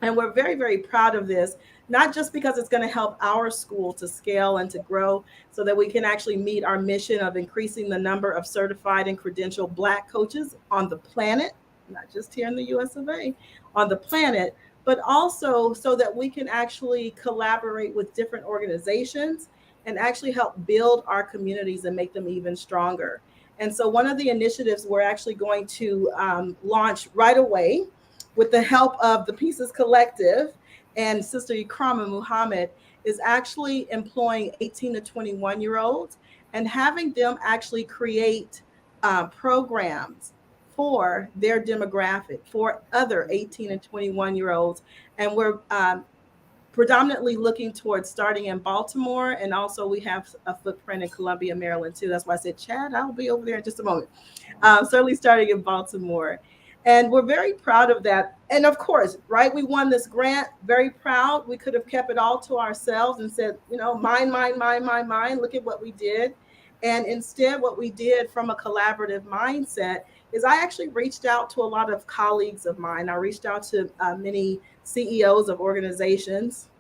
And we're very, very proud of this, not just because it's going to help our school to scale and to grow so that we can actually meet our mission of increasing the number of certified and credentialed Black coaches on the planet, not just here in the US of A, on the planet, but also so that we can actually collaborate with different organizations and actually help build our communities and make them even stronger. And so one of the initiatives we're actually going to launch right away with the help of the Pieces Collective and Sister Ikrama Muhammad is actually employing 18 to 21-year-olds and having them actually create programs for their demographic, for other 18 and 21-year-olds. And we're predominantly looking towards starting in Baltimore, and also we have a footprint in Columbia, Maryland too. That's why I said, Chad, I'll be over there in just a moment. Certainly starting in Baltimore. And we're very proud of that. And of course, right, we won this grant, very proud. We could have kept it all to ourselves and said, mine, look at what we did. And instead, what we did from a collaborative mindset is I actually reached out to a lot of colleagues of mine. I reached out to many CEOs of organizations,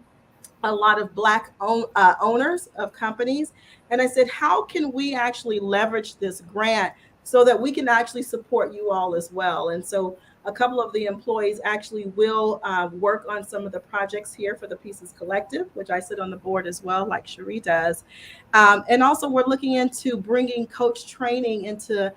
a lot of Black owners of companies. And I said, how can we actually leverage this grant so that we can actually support you all as well? And so a couple of the employees actually will work on some of the projects here for the Pieces Collective, which I sit on the board as well, like Cherie does. And also we're looking into bringing coach training into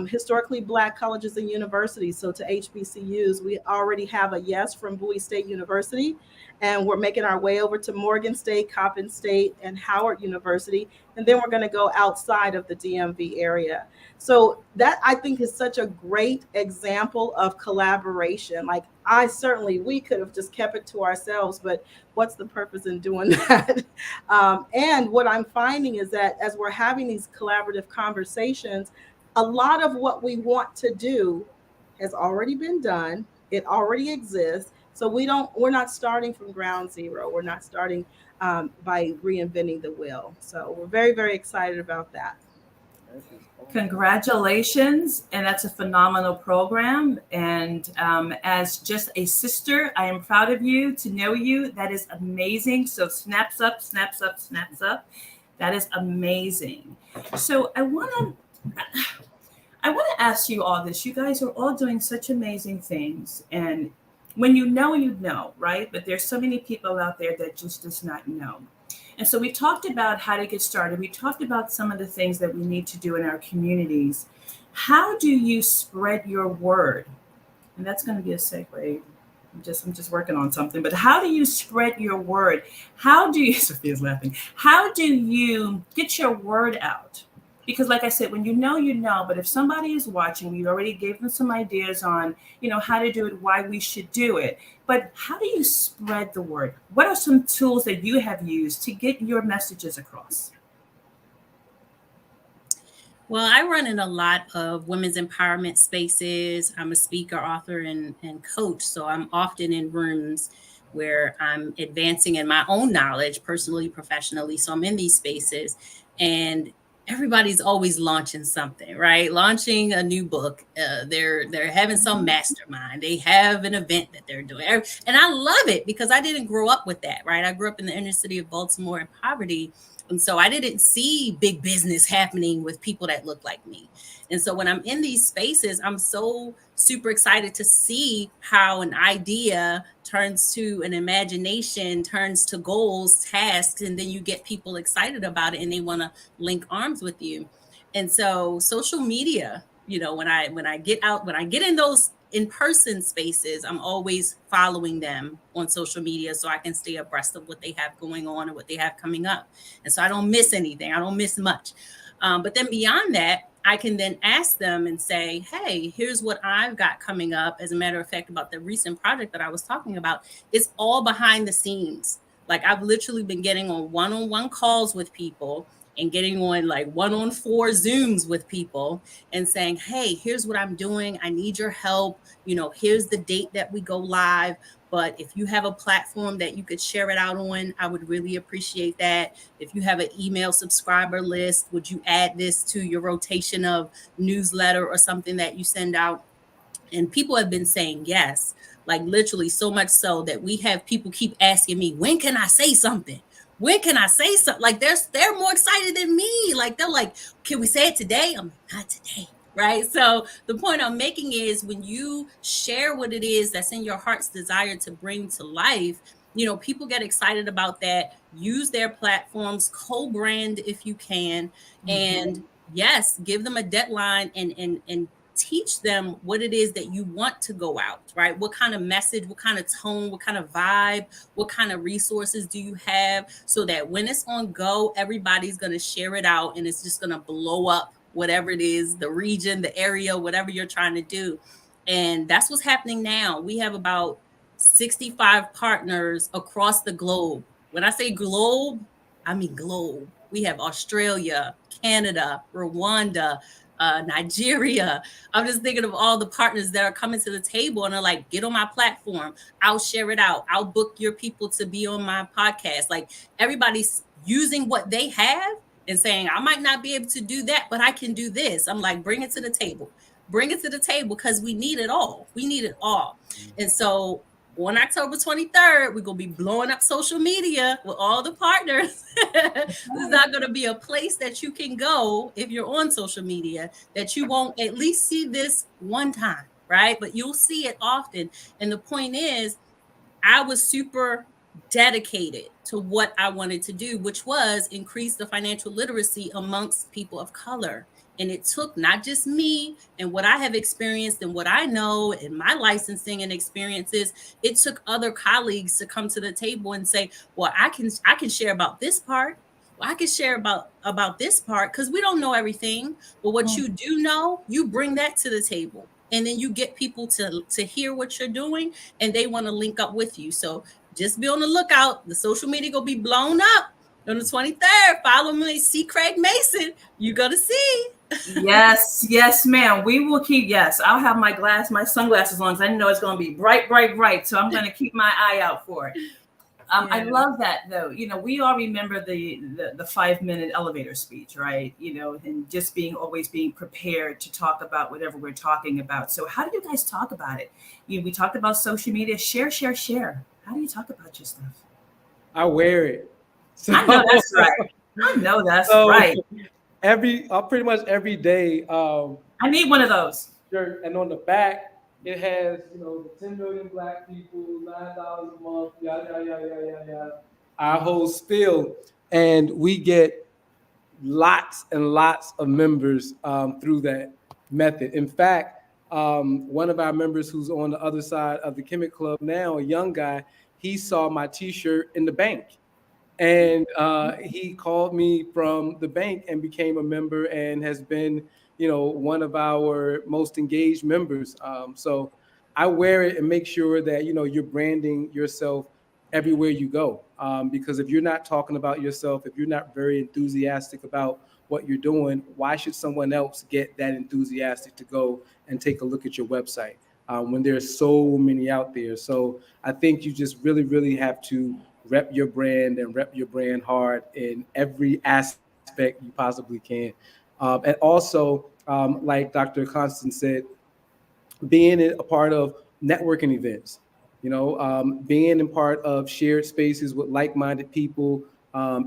historically Black colleges and universities. So to HBCUs, we already have a yes from Bowie State University, and we're making our way over to Morgan State, Coppin State, and Howard University. And then we're going to go outside of the DMV area. So that, I think, is such a great example of collaboration. Like, we could have just kept it to ourselves, but what's the purpose in doing that? And what I'm finding is that as we're having these collaborative conversations, a lot of what we want to do has already been done. It already exists. So we're not starting from ground zero. We're not starting by reinventing the wheel. So we're very, very excited about that. Congratulations. And that's a phenomenal program. And as just a sister, I am proud of you, to know you. That is amazing. So snaps up, snaps up, snaps up. That is amazing. So I want to ask you all this. You guys are all doing such amazing things. And when you know, right? But there's so many people out there that just does not know. And so we talked about how to get started. We talked about some of the things that we need to do in our communities. How do you spread your word? And that's going to be a segue I'm just working on something. But how do you spread your word? How do you Sophia's laughing. How do you get your word out? Because like I said, when you know, but if somebody is watching, you already gave them some ideas on, how to do it, why we should do it. But how do you spread the word? What are some tools that you have used to get your messages across? Well, I run in a lot of women's empowerment spaces. I'm a speaker, author, and coach. So I'm often in rooms where I'm advancing in my own knowledge, personally, professionally. So I'm in these spaces, and everybody's always launching something, right? Launching a new book. They're having some mastermind. They have an event that they're doing, and I love it because I didn't grow up with that, right? I grew up in the inner city of Baltimore in poverty. And so I didn't see big business happening with people that look like me. And so when I'm in these spaces, I'm so super excited to see how an idea turns to an imagination, turns to goals, tasks, and then you get people excited about it and they want to link arms with you. And so social media, when I get out, when I get in those in-person spaces, I'm always following them on social media so I can stay abreast of what they have going on and what they have coming up. And so I don't miss anything. I don't miss much. But then beyond that, I can then ask them and say, hey, here's what I've got coming up. As a matter of fact, about the recent project that I was talking about, it's all behind the scenes. Like I've literally been getting on one-on-one calls with people and getting on like 1-on-4 Zooms with people and saying, hey, here's what I'm doing. I need your help. Here's the date that we go live. But if you have a platform that you could share it out on, I would really appreciate that. If you have an email subscriber list, would you add this to your rotation of newsletter or something that you send out? And people have been saying yes, like literally so much so that we have people keep asking me, when can I say something? When can I say something? Like they're more excited than me. Like they're like, can we say it today? I'm like, not today. Right. So the point I'm making is when you share what it is that's in your heart's desire to bring to life, people get excited about that. Use their platforms, co-brand if you can. And yes, give them a deadline and teach them what it is that you want to go out, right? What kind of message, what kind of tone, what kind of vibe, what kind of resources do you have so that when it's on go, everybody's going to share it out and it's just going to blow up whatever it is, the region, the area, whatever you're trying to do. And that's what's happening now. We have about 65 partners across the globe. When I say globe, I mean globe. We have Australia, Canada, Rwanda, Nigeria. I'm just thinking of all the partners that are coming to the table and are like, get on my platform. I'll share it out. I'll book your people to be on my podcast. Like everybody's using what they have and saying, I might not be able to do that, but I can do this. I'm like, bring it to the table. Bring it to the table because we need it all. We need it all. And so on October 23rd, we're going to be blowing up social media with all the partners. This is not going to be a place that you can go if you're on social media that you won't at least see this one time, right? But you'll see it often. And the point is, I was super dedicated to what I wanted to do, which was increase the financial literacy amongst people of color. And it took not just me and what I have experienced and what I know and my licensing and experiences, it took other colleagues to come to the table and say, well, I can share about this part. Well, I can share about this part because we don't know everything. But what you do know, you bring that to the table. And then you get people to hear what you're doing and they want to link up with you. So just be on the lookout. The social media going to be blown up on the 23rd. Follow me, see Craig Mason. You're going to see. Yes, ma'am. We will keep, yes, I'll have my sunglasses on because I know it's going to be bright, bright, bright. So I'm going to keep my eye out for it. I love that though. We all remember the 5-minute elevator speech, right? And just always being prepared to talk about whatever we're talking about. So how do you guys talk about it? We talked about social media, share. How do you talk about your stuff? I wear it. So, I know that's right. Right. Pretty much every day. I need one of those. Shirt, and on the back, it has, the 10 million black people, $9 a month, yada. Our whole spiel. And we get lots and lots of members through that method. In fact, one of our members who's on the other side of the Chemic Club now, a young guy, he saw my T-shirt in the bank. And he called me from the bank and became a member and has been, one of our most engaged members. So I wear it and make sure that, you're branding yourself everywhere you go. Because if you're not talking about yourself, if you're not very enthusiastic about what you're doing, why should someone else get that enthusiastic to go and take a look at your website when there's so many out there? So I think you just really, really have to rep your brand and rep your brand hard in every aspect you possibly can. And also, like Dr. Constance said, being a part of networking events, being a part of shared spaces with like-minded people,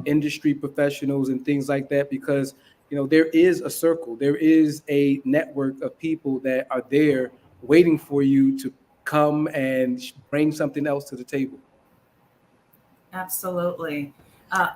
industry professionals and things like that, because, there is a circle, there is a network of people that are there waiting for you to come and bring something else to the table. Absolutely. I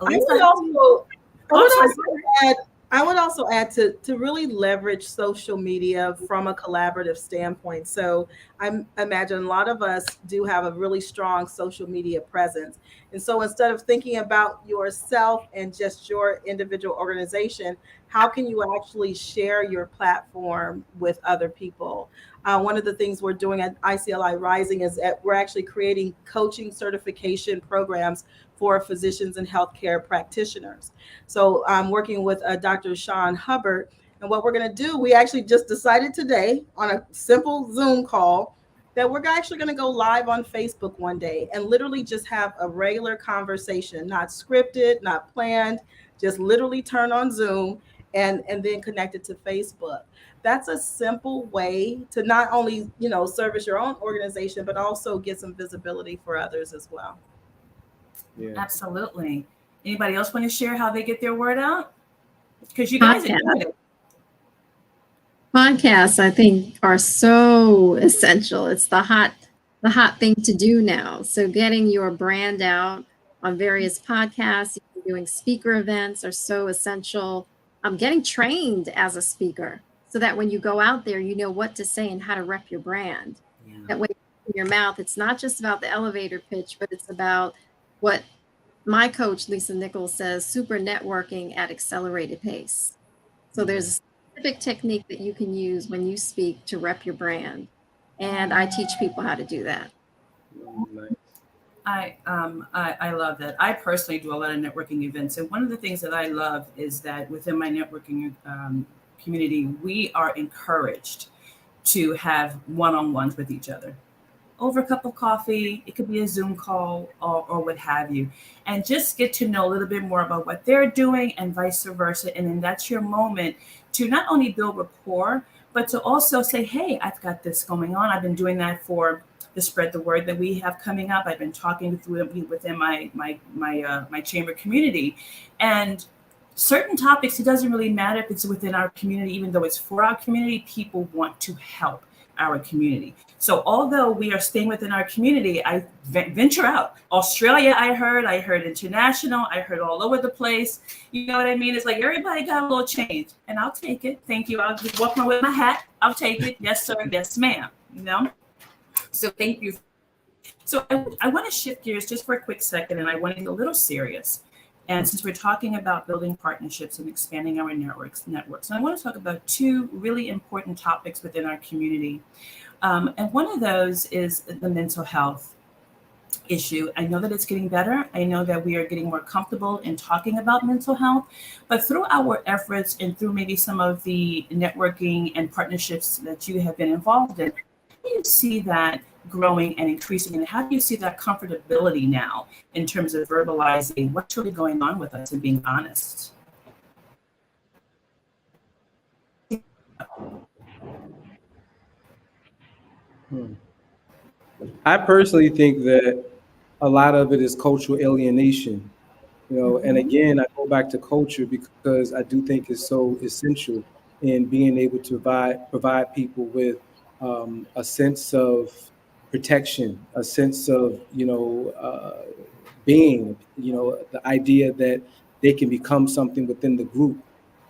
would also add to really leverage social media from a collaborative standpoint. So I imagine a lot of us do have a really strong social media presence. And so instead of thinking about yourself and just your individual organization, how can you actually share your platform with other people? One of the things we're doing at ICLI Rising is that we're actually creating coaching certification programs for physicians and healthcare practitioners. So I'm working with Dr. Sean Hubbard. And what we're going to do, we actually just decided today on a simple Zoom call that we're actually going to go live on Facebook one day and literally just have a regular conversation, not scripted, not planned, just literally turn on Zoom and then connect it to Facebook. That's a simple way to not only, service your own organization, but also get some visibility for others as well. Yeah. Absolutely. Anybody else want to share how they get their word out? Because you guys are doing it. Podcasts, I think, are so essential. It's the hot thing to do now. So getting your brand out on various podcasts, doing speaker events are so essential. Getting trained as a speaker so that when you go out there, you know what to say and how to rep your brand. Yeah. That way in your mouth, it's not just about the elevator pitch, but it's about what my coach, Lisa Nichols, says, super networking at accelerated pace. So there's a specific technique that you can use when you speak to rep your brand. And I teach people how to do that. Nice. I love that. I personally do a lot of networking events. And one of the things that I love is that within my networking community, we are encouraged to have one-on-ones with each other. Over a cup of coffee, it could be a Zoom call or what have you, and just get to know a little bit more about what they're doing and vice versa. And then that's your moment to not only build rapport, but to also say, hey, I've got this going on. I've been doing that for the Spread the Word that we have coming up. I've been talking within my chamber community, and certain topics, it doesn't really matter if it's within our community, even though it's for our community, people want to help our community. So although we are staying within our community, I venture out. Australia, I heard international, I heard all over the place. You know what I mean? It's like everybody got a little change, and I'll take it. Thank you. I'll just walk with my hat. I'll take it. Yes, sir. Yes, ma'am. So thank you. So I want to shift gears just for a quick second, and I want to get a little serious. And since we're talking about building partnerships and expanding our networks, and I want to talk about two really important topics within our community. And one of those is the mental health issue. I know that it's getting better. I know that we are getting more comfortable in talking about mental health, but through our efforts and through maybe some of the networking and partnerships that you have been involved in, how do you see that growing and increasing? And how do you see that comfortability now in terms of verbalizing what's really going on with us and being honest? I personally think that a lot of it is cultural alienation, and again, I go back to culture because I do think it's so essential in being able to provide people with a sense of protection, a sense of, being, the idea that they can become something within the group.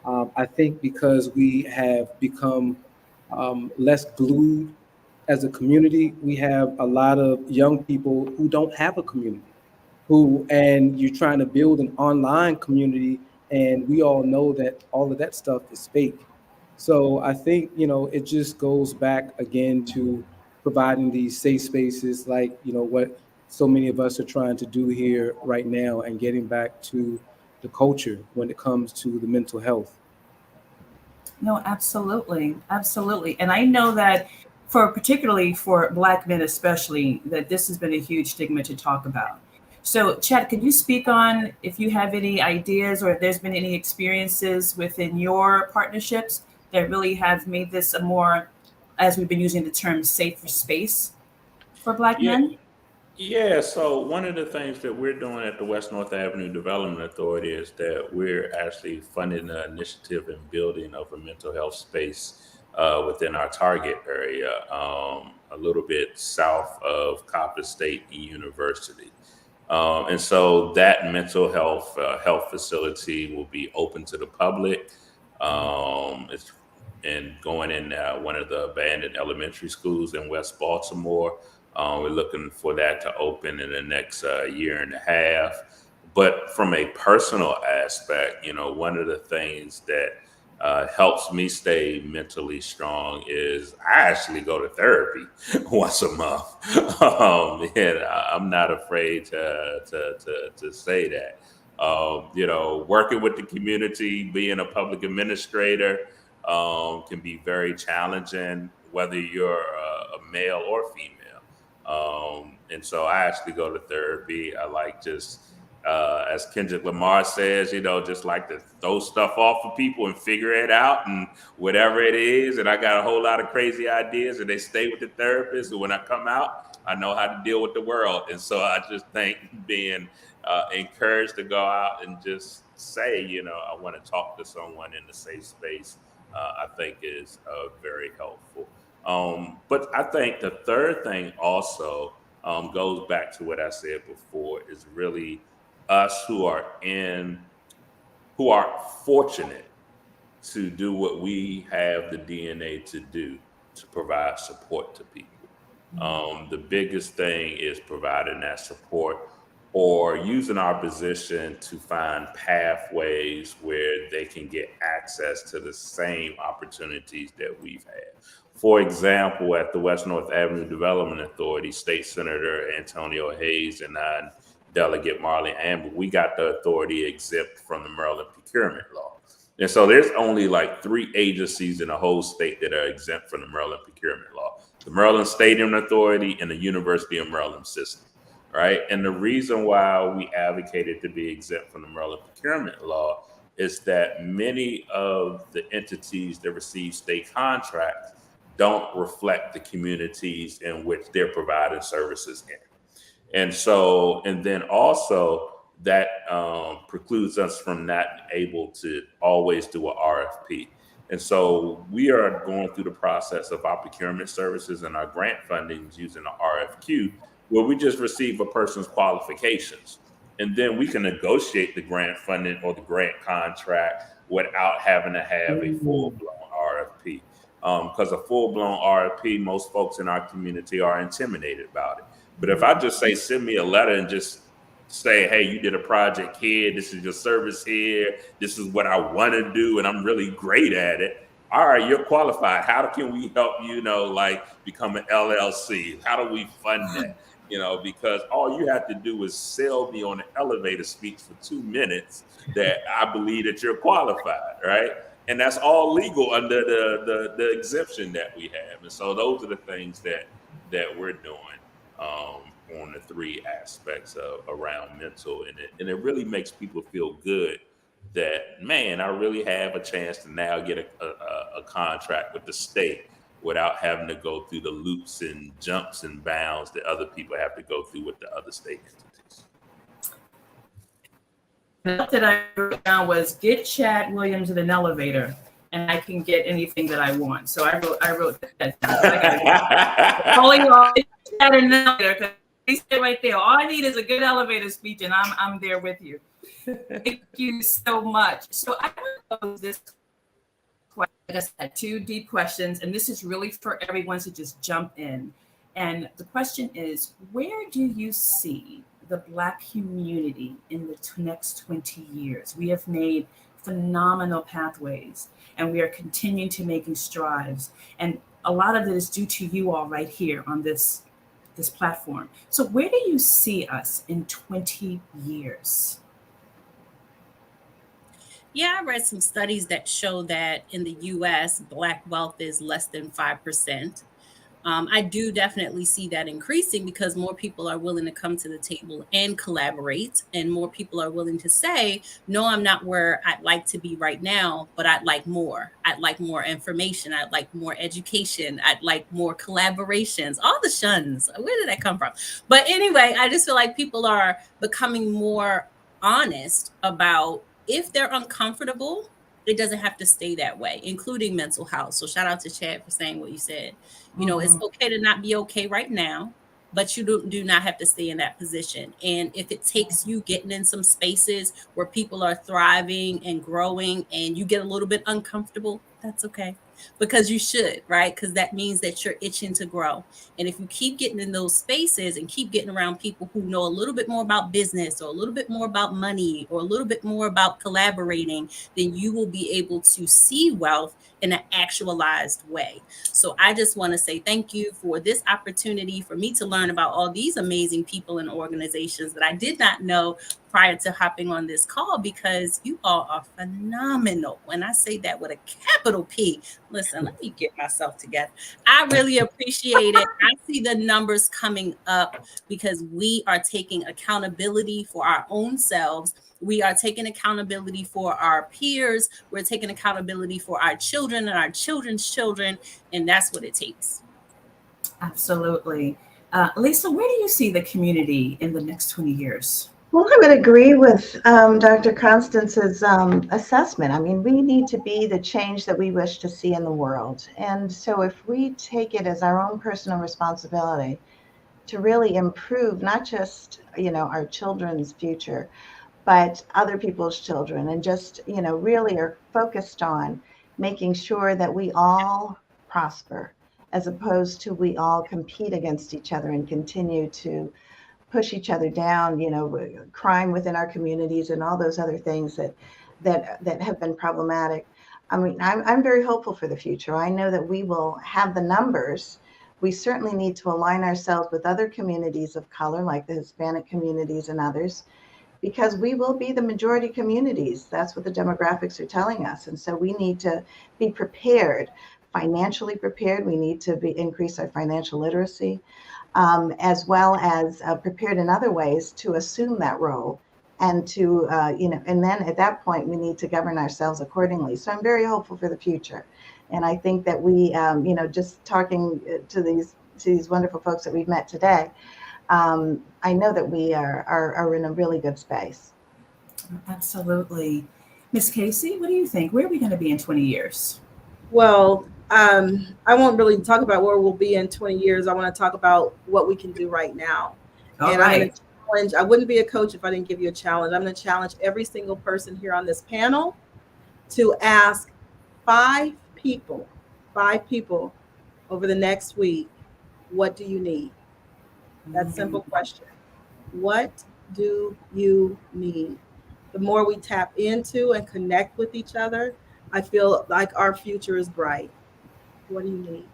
I think because we have become less glued as a community. We have a lot of young people who don't have a community, and you're trying to build an online community, and we all know that all of that stuff is fake. So I think, it just goes back again to providing these safe spaces, like, what so many of us are trying to do here right now, and getting back to the culture when it comes to the mental health. No, absolutely. Absolutely. And I know that particularly for Black men, especially, that this has been a huge stigma to talk about. So, Chad, could you speak on if you have any ideas or if there's been any experiences within your partnerships that really have made this a more, as we've been using the term, safer space for Black Yeah, men? yeah. So one of the things that we're doing at the West North Avenue Development Authority is that we're actually funding an initiative and building of a mental health space within our target area, a little bit south of Coppin State University. And so that mental health facility will be open to the public. It's and going in one of the abandoned elementary schools in West Baltimore. We're looking for that to open in the next year and a half. But from a personal aspect, one of the things that helps me stay mentally strong is I actually go to therapy once a month. And I'm not afraid to say that. Working with the community, being a public administrator, can be very challenging, whether you're a male or female. And so I actually go to therapy. I like just, as Kendrick Lamar says, just like to throw stuff off of people and figure it out and whatever it is. And I got a whole lot of crazy ideas, and they stay with the therapist. And when I come out, I know how to deal with the world. And so I just think being encouraged to go out and just say, I want to talk to someone in a safe space, I think is very helpful. But I think the third thing also goes back to what I said before, is really us who are fortunate to do what we have the DNA to do, to provide support to people. The biggest thing is providing that support, or using our position to find pathways where they can get access to the same opportunities that we've had. For example, at the West North Avenue Development Authority, State Senator Antonio Hayes and I, and Delegate Marley Amber, we got the authority exempt from the Maryland procurement law. And so there's only like 3 agencies in the whole state that are exempt from the Maryland procurement law: the Maryland Stadium Authority and the University of Maryland system, right? And the reason why we advocated to be exempt from the Maryland procurement law is that many of the entities that receive state contracts don't reflect the communities in which they're providing services in. And then also that precludes us from not able to always do an RFP. And so we are going through the process of our procurement services and our grant fundings using the RFQ, where we just receive a person's qualifications. And then we can negotiate the grant funding or the grant contract without having to have a full-blown RFP. Because a full-blown RFP, most folks in our community are intimidated about it. But if I just say, send me a letter and just say, hey, you did a project here, this is your service here, this is what I want to do, and I'm really great at it. All right, you're qualified. How can we help you, become an LLC? How do we fund that? Because all you have to do is sell me on an elevator speech for 2 minutes that I believe that you're qualified, right? And that's all legal under the exemption that we have. And so those are the things that we're doing on the 3 aspects around mental. And it really makes people feel good that, man, I really have a chance to now get a contract with the state without having to go through the loops and jumps and bounds that other people have to go through with the other state entities. The note that I wrote down was, get Chad Williams in an elevator and I can get anything that I want. So I wrote that down. So I gotta Chad in an elevator, because he said right there, all I need is a good elevator speech and I'm there with you. Thank you so much. So I want to pose this questions. I just had two deep questions, and this is really for everyone to just jump in. And the question is, where do you see the Black community in the next 20 years? We have made phenomenal pathways, and we are continuing to making strides. And a lot of it is due to you all right here on this platform. So where do you see us in 20 years? Yeah, I read some studies that show that in the US, Black wealth is less than 5%. I do definitely see that increasing because more people are willing to come to the table and collaborate, and more people are willing to say, no, I'm not where I'd like to be right now, but I'd like more. I'd like more information. I'd like more education. I'd like more collaborations, all the shuns. Where did that come from? But anyway, I just feel like people are becoming more honest about if they're uncomfortable, it doesn't have to stay that way, including mental health. So shout out to Chad for saying what you said. You know, it's okay to not be okay right now, but you do not have to stay in that position. And if it takes you getting in some spaces where people are thriving and growing and you get a little bit uncomfortable, that's okay. Because you should, right? Because that means that you're itching to grow. And if you keep getting in those spaces and keep getting around people who know a little bit more about business or a little bit more about money or a little bit more about collaborating, then you will be able to see wealth in an actualized way. So I just want to say thank you for this opportunity for me to learn about all these amazing people and organizations that I did not know prior to hopping on this call, because you all are phenomenal. When I say that with a capital P, listen, let me get myself together. I really appreciate it. I see the numbers coming up because we are taking accountability for our own selves. We are taking accountability for our peers. We're taking accountability for our children and our children's children. And that's what it takes. Absolutely. Lisa, where do you see the community in the next 20 years? Well, I would agree with Dr. Constance's assessment. I mean, we need to be the change that we wish to see in the world. And so if we take it as our own personal responsibility to really improve not just, our children's future, but other people's children, and just, really are focused on making sure that we all prosper, as opposed to we all compete against each other and continue to push each other down, crime within our communities and all those other things that have been problematic. I mean, I'm very hopeful for the future. I know that we will have the numbers. We certainly need to align ourselves with other communities of color, like the Hispanic communities and others, because we will be the majority communities. That's what the demographics are telling us. And so we need to be prepared, financially prepared. We need to increase our financial literacy. As well as prepared in other ways to assume that role, and to, and then at that point we need to govern ourselves accordingly. So I'm very hopeful for the future. And I think that we, just talking to these wonderful folks that we've met today, I know that we are in a really good space. Absolutely. Miss Casey, what do you think? Where are we going to be in 20 years? Well, I won't really talk about where we'll be in 20 years. I want to talk about what we can do right now. All and right. I'm going to challenge. I wouldn't be a coach if I didn't give you a challenge. I'm going to challenge every single person here on this panel to ask five people over the next week, what do you need? That's a simple question. What do you need? The more we tap into and connect with each other, I feel like our future is bright. What do you need?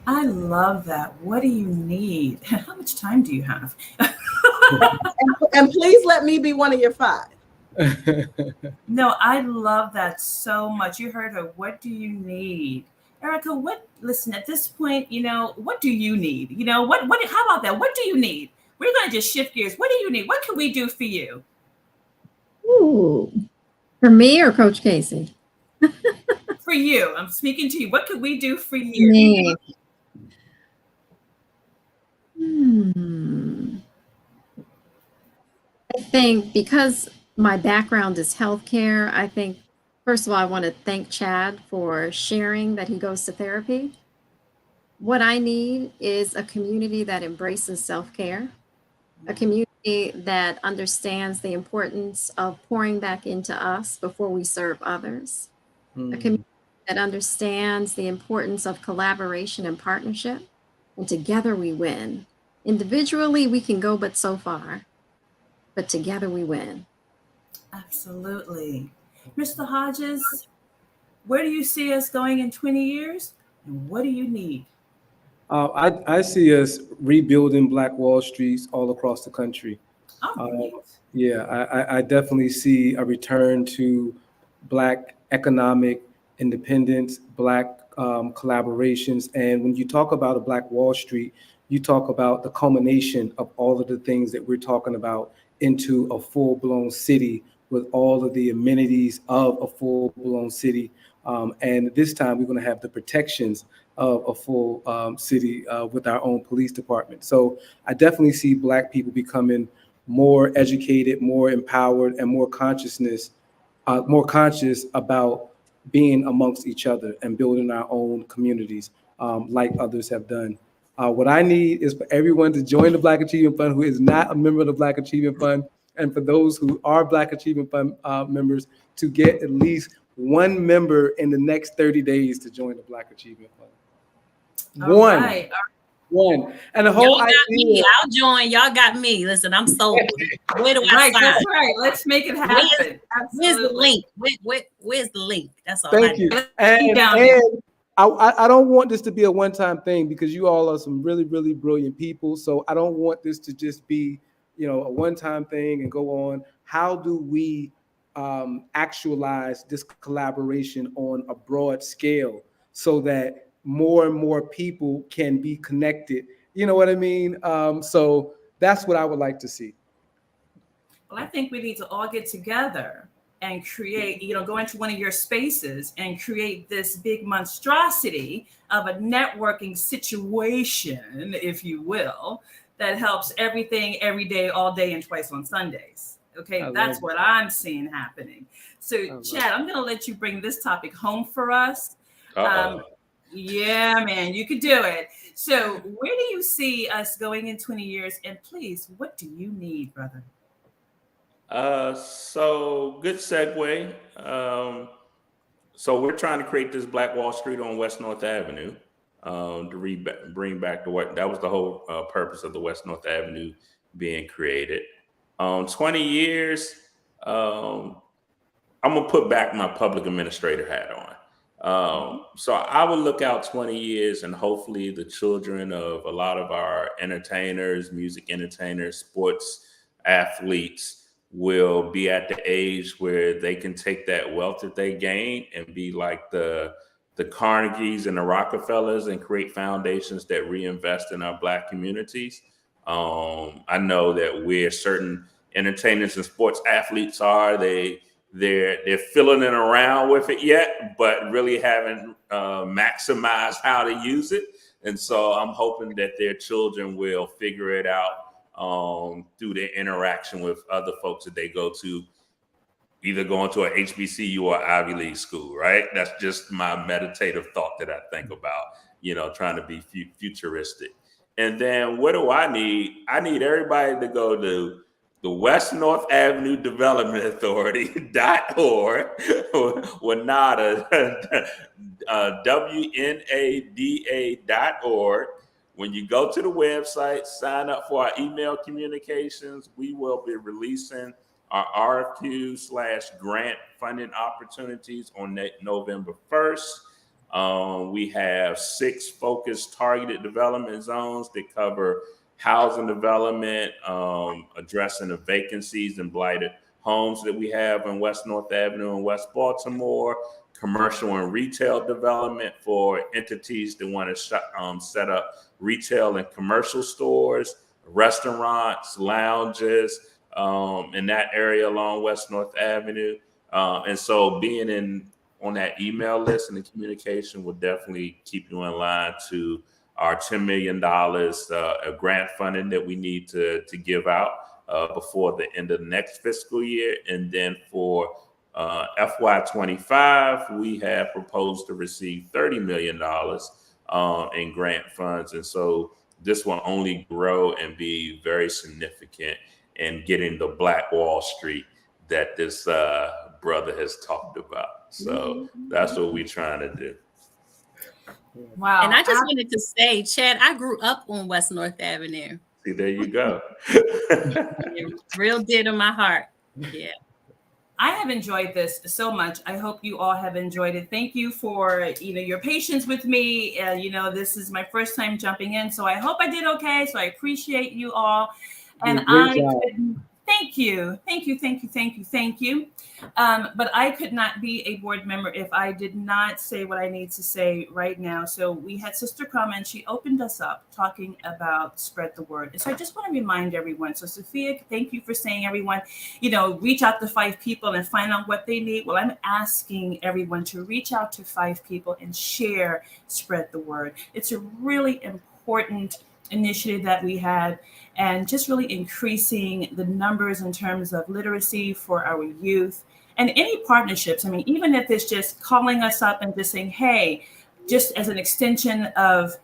I love that. What do you need? How much time do you have? and please let me be one of your five. No, I love that so much. You heard her. What do you need? Erica, listen, at this point, what do you need? How about that? What do you need? We're going to just shift gears. What do you need? What can we do for you? Ooh, for me or Coach Casey? For you. I'm speaking to you. What could we do for you? Me. I think because my background is healthcare, I think, first of all, I want to thank Chad for sharing that he goes to therapy. What I need is a community that embraces self-care, a community that understands the importance of pouring back into us before we serve others, a community that understands the importance of collaboration and partnership, and together we win. Individually, we can go but so far, but together we win. Absolutely. Mr. Hodges, where do you see us going in 20 years? And what do you need? I see us rebuilding Black Wall Streets all across the country. Oh, neat. Yeah, I definitely see a return to Black economic independence, Black collaborations. And when you talk about a Black Wall Street, you talk about the culmination of all of the things that we're talking about into a full-blown city with all of the amenities of a full-blown city. And this time we're going to have the protections of a full city with our own police department. So I definitely see Black people becoming more educated, more empowered, and more conscious about being amongst each other and building our own communities like others have done. What I need is for everyone to join the Black Achievement Fund who is not a member of the Black Achievement Fund, and for those who are Black Achievement Fund members to get at least one member in the next 30 days to join the Black Achievement Fund. All right. One. And the whole Y'all got idea. me. I'll join. Y'all got me. Listen, I'm sold. Where do I Right, sign? that's right. Let's make it happen. Where's the link? Where's the link? That's all. Thank you. And I don't want this to be a one-time thing because you all are some really, really brilliant people. So I don't want this to just be, a one-time thing and go on. How do we actualize this collaboration on a broad scale so that more and more people can be connected? You know what I mean? So that's what I would like to see. Well, I think we need to all get together and create, go into one of your spaces and create this big monstrosity of a networking situation, if you will, that helps everything every day, all day, and twice on Sundays. Okay, that's what I'm seeing happening. So, Chad, I'm going to let you bring this topic home for us. Yeah, man, you could do it. So, where do you see us going in 20 years? And please, what do you need, brother? So good segue. So we're trying to create this Black Wall Street on West North Avenue to bring back that was the whole purpose of the West North Avenue being created. 20 years, I'm gonna put back my public administrator hat on. So I would look out 20 years and hopefully the children of a lot of our entertainers, music entertainers, sports athletes will be at the age where they can take that wealth that they gain and be like the Carnegies and the Rockefellers and create foundations that reinvest in our Black communities. I know that where certain entertainers and sports athletes are, they're filling it around with it yet, but really haven't maximized how to use it. And so I'm hoping that their children will figure it out through their interaction with other folks that they go to, either going to a HBCU or Ivy League school, right? That's just my meditative thought that I think about, trying to be futuristic. And then what do I need? I need everybody to go to the West North Avenue Development Authority.org or NADA, WNADA.org. When you go to the website, sign up for our email communications. We will be releasing our RFQ/grant funding opportunities on November 1st. We have 6 focused targeted development zones that cover housing development, addressing the vacancies and blighted homes that we have in West North Avenue and West Baltimore, commercial and retail development for entities that want to set up retail and commercial stores, restaurants, lounges in that area along West North Avenue. And so being on that email list and the communication will definitely keep you in line to our $10 million of grant funding that we need to give out before the end of the next fiscal year. And then for FY25, we have proposed to receive $30 million in grant funds. And so this will only grow and be very significant in getting the Black Wall Street that this brother has talked about. So that's what we're trying to do. Wow. And I just wanted to say, Chad, I grew up on West North Avenue. See, there you go. Real dear to my heart. Yeah. I have enjoyed this so much. I hope you all have enjoyed it. Thank you for your patience with me. This is my first time jumping in, so I hope I did okay. So I appreciate you all, and Great job. thank you. But I could not be a board member if I did not say what I need to say right now. So we had Sister Crumb, and she opened us up talking about spread the word. And so I just want to remind everyone. So Sophia, thank you for saying, everyone, reach out to 5 people and find out what they need. Well, I'm asking everyone to reach out to 5 people and share spread the word. It's a really important initiative that we had, and just really increasing the numbers in terms of literacy for our youth and any partnerships. I mean, even if it's just calling us up and just saying, hey, just as an extension of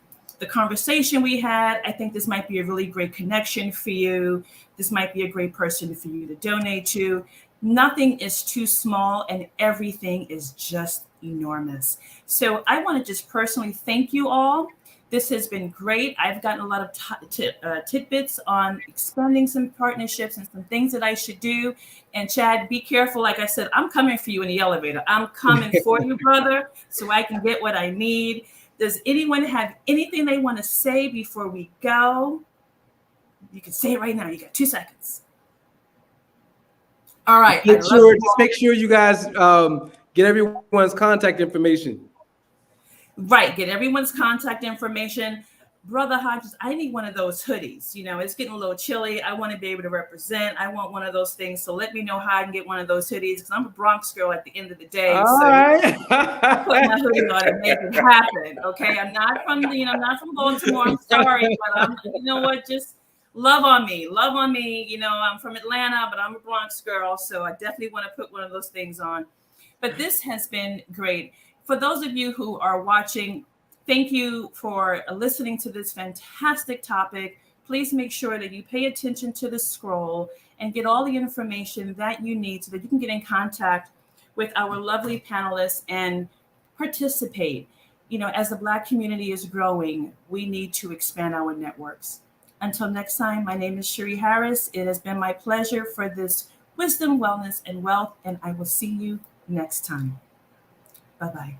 the conversation we had, I think this might be a really great connection for you. This might be a great person for you to donate to. Nothing is too small and everything is just enormous. So I want to just personally thank you all. This has been great. I've gotten a lot of tidbits on expanding some partnerships and some things that I should do. And Chad, be careful. Like I said, I'm coming for you in the elevator. I'm coming for you, brother, so I can get what I need. Does anyone have anything they want to say before we go? You can say it right now. You got 2 seconds. All right. Just make sure you guys get everyone's contact information. Right. Get everyone's contact information. Brother Hodges, I need one of those hoodies. It's getting a little chilly. I want to be able to represent. I want one of those things. So let me know how I can get one of those hoodies, because I'm a Bronx girl at the end of the day. All so right. I put my hoodie on and make it happen. Okay. I'm not from Baltimore. I'm sorry, but you know what? Just love on me. Love on me. I'm from Atlanta, but I'm a Bronx girl. So I definitely want to put one of those things on. But this has been great. For those of you who are watching, thank you for listening to this fantastic topic. Please make sure that you pay attention to the scroll and get all the information that you need so that you can get in contact with our lovely panelists and participate. As the Black community is growing, we need to expand our networks. Until next time, my name is Cherie Harris. It has been my pleasure for this Wisdom, Wellness, and Wealth, and I will see you next time. Bye-bye.